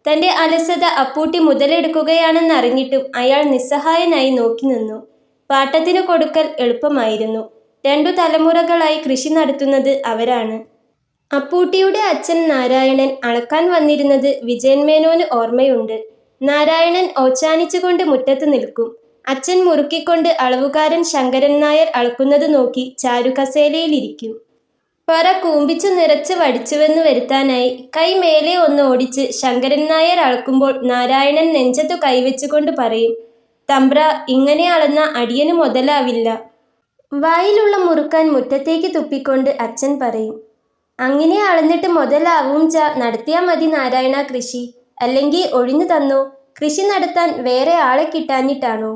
തന്റെ അലസത അപ്പൂട്ടി മുതലെടുക്കുകയാണെന്നറിഞ്ഞിട്ടും അയാൾ നിസ്സഹായനായി നോക്കി നിന്നു. പാട്ടത്തിനു കൊടുക്കൽ എളുപ്പമായിരുന്നു. 2 തലമുറകളായി കൃഷി നടത്തുന്നത് അവരാണ്. അപ്പൂട്ടിയുടെ അച്ഛൻ നാരായണൻ അളക്കാൻ വന്നിരുന്നത് വിജയൻ മേനോന് ഓർമ്മയുണ്ട്. നാരായണൻ ഓച്ചാനിച്ചുകൊണ്ട് മുറ്റത്ത് നിൽക്കും. അച്ഛൻ മുറുക്കിക്കൊണ്ട് അളവുകാരൻ ശങ്കരൻ നായർ അളക്കുന്നത് നോക്കി ചാരുകസേലയിലിരിക്കും. പറ കൂമ്പിച്ചു നിറച്ച് വടിച്ചുവെന്ന് വരുത്താനായി കൈ മേലെ ഒന്ന് ഓടിച്ച് ശങ്കരൻ നായർ അളക്കുമ്പോൾ നാരായണൻ നെഞ്ചത്തു കൈവച്ചുകൊണ്ട് പറയും, തമ്പ്ര, ഇങ്ങനെ അളന്ന അടിയന് മുതലാവില്ല. വായിലുള്ള മുറുക്കാൻ മുറ്റത്തേക്ക് തുപ്പിക്കൊണ്ട് അച്ഛൻ പറയും, അങ്ങനെ അളന്നിട്ട് മുതലാവും നടത്തിയാ മതി നാരായണ കൃഷി. അല്ലെങ്കിൽ ഒഴിഞ്ഞു തന്നോ. കൃഷി നടത്താൻ വേറെ ആളെ കിട്ടാഞ്ഞിട്ടാണോ?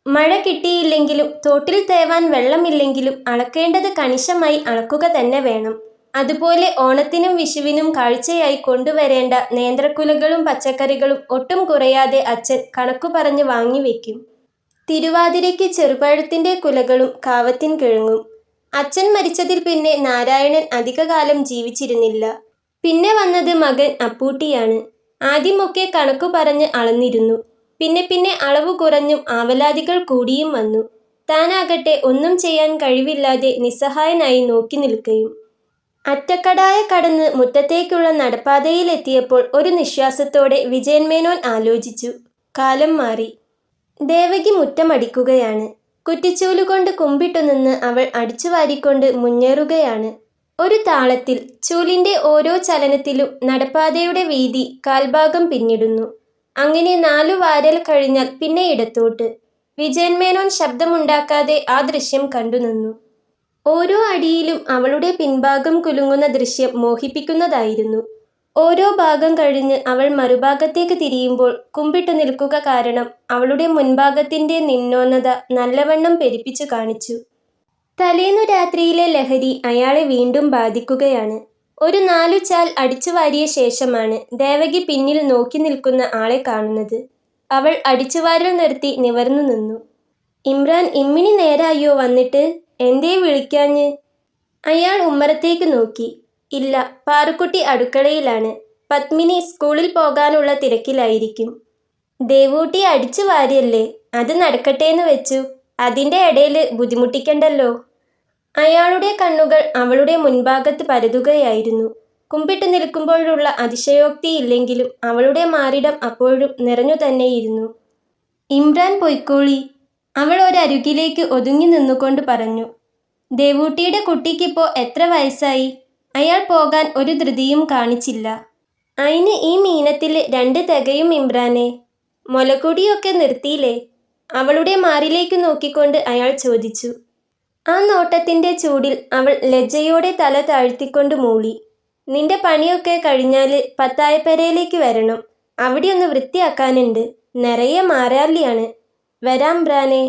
മഴ കിട്ടിയില്ലെങ്കിലും തോട്ടിൽ തേവാൻ വെള്ളമില്ലെങ്കിലും അളക്കേണ്ടത് കണിശമായി അളക്കുക തന്നെ വേണം. അതുപോലെ ഓണത്തിനും വിഷുവിനും കാഴ്ചയായി കൊണ്ടുവരേണ്ട നേന്ത്രക്കുലകളും പച്ചക്കറികളും ഒട്ടും കുറയാതെ അച്ഛൻ കണക്കു പറഞ്ഞ് വാങ്ങിവെക്കും. തിരുവാതിരയ്ക്ക് ചെറുപഴത്തിന്റെ കുലകളും കാവത്തിൻ കിഴങ്ങും. അച്ഛൻ മരിച്ചതിൽ പിന്നെ നാരായണൻ അധികകാലം ജീവിച്ചിരുന്നില്ല. പിന്നെ വന്നത് മകൻ അപ്പൂട്ടിയാണ്. ആദ്യമൊക്കെ കണക്കു പറഞ്ഞ് അളന്നിരുന്നു. പിന്നെ പിന്നെ അളവ് കുറഞ്ഞും ആവലാതികൾ കൂടിയും വന്നു. താനാകട്ടെ ഒന്നും ചെയ്യാൻ കഴിവില്ലാതെ നിസ്സഹായനായി നോക്കി നിൽക്കുകയും. അറ്റക്കടായ കടന്ന് മുറ്റത്തേക്കുള്ള നടപ്പാതയിലെത്തിയപ്പോൾ ഒരു നിശ്വാസത്തോടെ വിജയൻ മേനോൻ ആലോചിച്ചു. കാലം മാറി. ദേവകി മുറ്റമടിക്കുകയാണ്. കുറ്റിച്ചൂലുകൊണ്ട് കുമ്പിട്ടു നിന്ന് അവൾ അടിച്ചുവാരിക്കൊണ്ട് മുന്നേറുകയാണ്. ഒരു താളത്തിൽ. ചൂലിന്റെ ഓരോ ചലനത്തിലും നടപ്പാതയുടെ വീതി കാൽഭാഗം പിന്നിടുന്നു. അങ്ങനെ 4 വാരൽ കഴിഞ്ഞാൽ പിന്നെ ഇടത്തോട്ട്. വിജയൻ മേനോൻ ശബ്ദമുണ്ടാക്കാതെ ആ ദൃശ്യം കണ്ടുനിന്നു. ഓരോ അടിയിലും അവളുടെ പിൻഭാഗം കുലുങ്ങുന്ന ദൃശ്യം മോഹിപ്പിക്കുന്നതായിരുന്നു. ഓരോ ഭാഗം കഴിഞ്ഞ് അവൾ മറുഭാഗത്തേക്ക് തിരിയുമ്പോൾ കുമ്പിട്ടു നിൽക്കുക കാരണം അവളുടെ മുൻഭാഗത്തിന്റെ നിമ്നോന്നത നല്ലവണ്ണം പെരുപ്പിച്ചു കാണിച്ചു. തലേന്നു രാത്രിയിലെ ലഹരി അയാളെ വീണ്ടും ബാധിക്കുകയാണ്. ഒരു 4 ചാൽ അടിച്ചുവാരിയ ശേഷമാണ് ദേവകി പിന്നിൽ നോക്കി നിൽക്കുന്ന ആളെ കാണുന്നത്. അവൾ അടിച്ചുവാരൽ നിർത്തി നിവർന്നു നിന്നു. ഇമ്രാൻ, ഇമ്മിണി നേരായോ വന്നിട്ട്? എന്തേ വിളിക്കാഞ്ഞ്? അയാൾ ഉമ്മറത്തേക്ക് നോക്കി. ഇല്ല, പാറുക്കുട്ടി അടുക്കളയിലാണ്. പത്മിനി സ്കൂളിൽ പോകാനുള്ള തിരക്കിലായിരിക്കും. ദേവൂട്ടി അടിച്ചു വാരിയല്ലേ, അത് നടക്കട്ടേന്ന് വെച്ചു. അതിൻ്റെ ഇടയിൽ ബുദ്ധിമുട്ടിക്കണ്ടല്ലോ. അയാളുടെ കണ്ണുകൾ അവളുടെ മുൻഭാഗത്ത് പരതുകയായിരുന്നു. കുമ്പിട്ട് നിൽക്കുമ്പോഴുള്ള അതിശയോക്തിയില്ലെങ്കിലും അവളുടെ മാറിടം അപ്പോഴും നിറഞ്ഞു തന്നെയിരുന്നു. ഇമ്രാൻ പൊയ്ക്കോളി, അവൾ ഒരരുകിലേക്ക് ഒതുങ്ങി നിന്നുകൊണ്ട് പറഞ്ഞു. ദേവൂട്ടിയുടെ കുട്ടിക്കിപ്പോ എത്ര വയസ്സായി? അയാൾ പോകാൻ ഒരു ധൃതിയും കാണിച്ചില്ല. അയിന് ഈ മീനത്തിൽ 2 തികയും ഇമ്രാനെ. മുലകുടിയൊക്കെ നിർത്തിയില്ലേ? അവളുടെ മാറിലേക്ക് നോക്കിക്കൊണ്ട് അയാൾ ചോദിച്ചു. ആ നോട്ടത്തിന്റെ ചൂടിൽ അവൾ ലജ്ജയോടെ തല താഴ്ത്തിക്കൊണ്ട് മൂളി. നിന്റെ പണിയൊക്കെ കഴിഞ്ഞാൽ പത്തായപ്പരയിലേക്ക് വരണം. അവിടെയൊന്ന് വൃത്തിയാക്കാനുണ്ട്. നിറയെ മാറാലിയാണ്. വരാം ബ്രാനെ.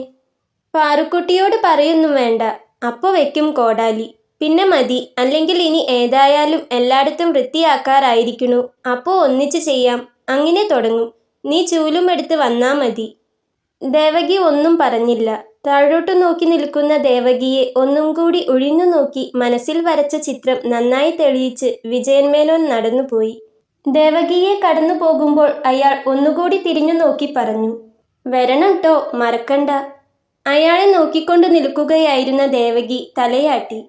പാറുക്കുട്ടിയോട് പറയൊന്നും വേണ്ട. അപ്പോൾ വെക്കും കോടാലി. പിന്നെ മതി. അല്ലെങ്കിൽ ഇനി ഏതായാലും എല്ലായിടത്തും വൃത്തിയാക്കാറായിരിക്കണു. അപ്പോൾ ഒന്നിച്ച് ചെയ്യാം. അങ്ങനെ തുടങ്ങും. നീ ചൂലും എടുത്ത് വന്നാ മതി. ദേവകി ഒന്നും പറഞ്ഞില്ല. താഴോട്ടു നോക്കി നിൽക്കുന്ന ദേവകിയെ ഒന്നും കൂടി ഒഴിഞ്ഞു നോക്കി മനസ്സിൽ വരച്ച ചിത്രം നന്നായി തെളിയിച്ച് വിജയൻ മേനോൻ നടന്നുപോയി. ദേവകിയെ കടന്നു പോകുമ്പോൾ അയാൾ ഒന്നുകൂടി തിരിഞ്ഞു നോക്കി പറഞ്ഞു, "വരണം ട്ടോ, മറക്കണ്ട." അയാളെ നോക്കിക്കൊണ്ടു നിൽക്കുകയായിരുന്ന ദേവകി തലയാട്ടി.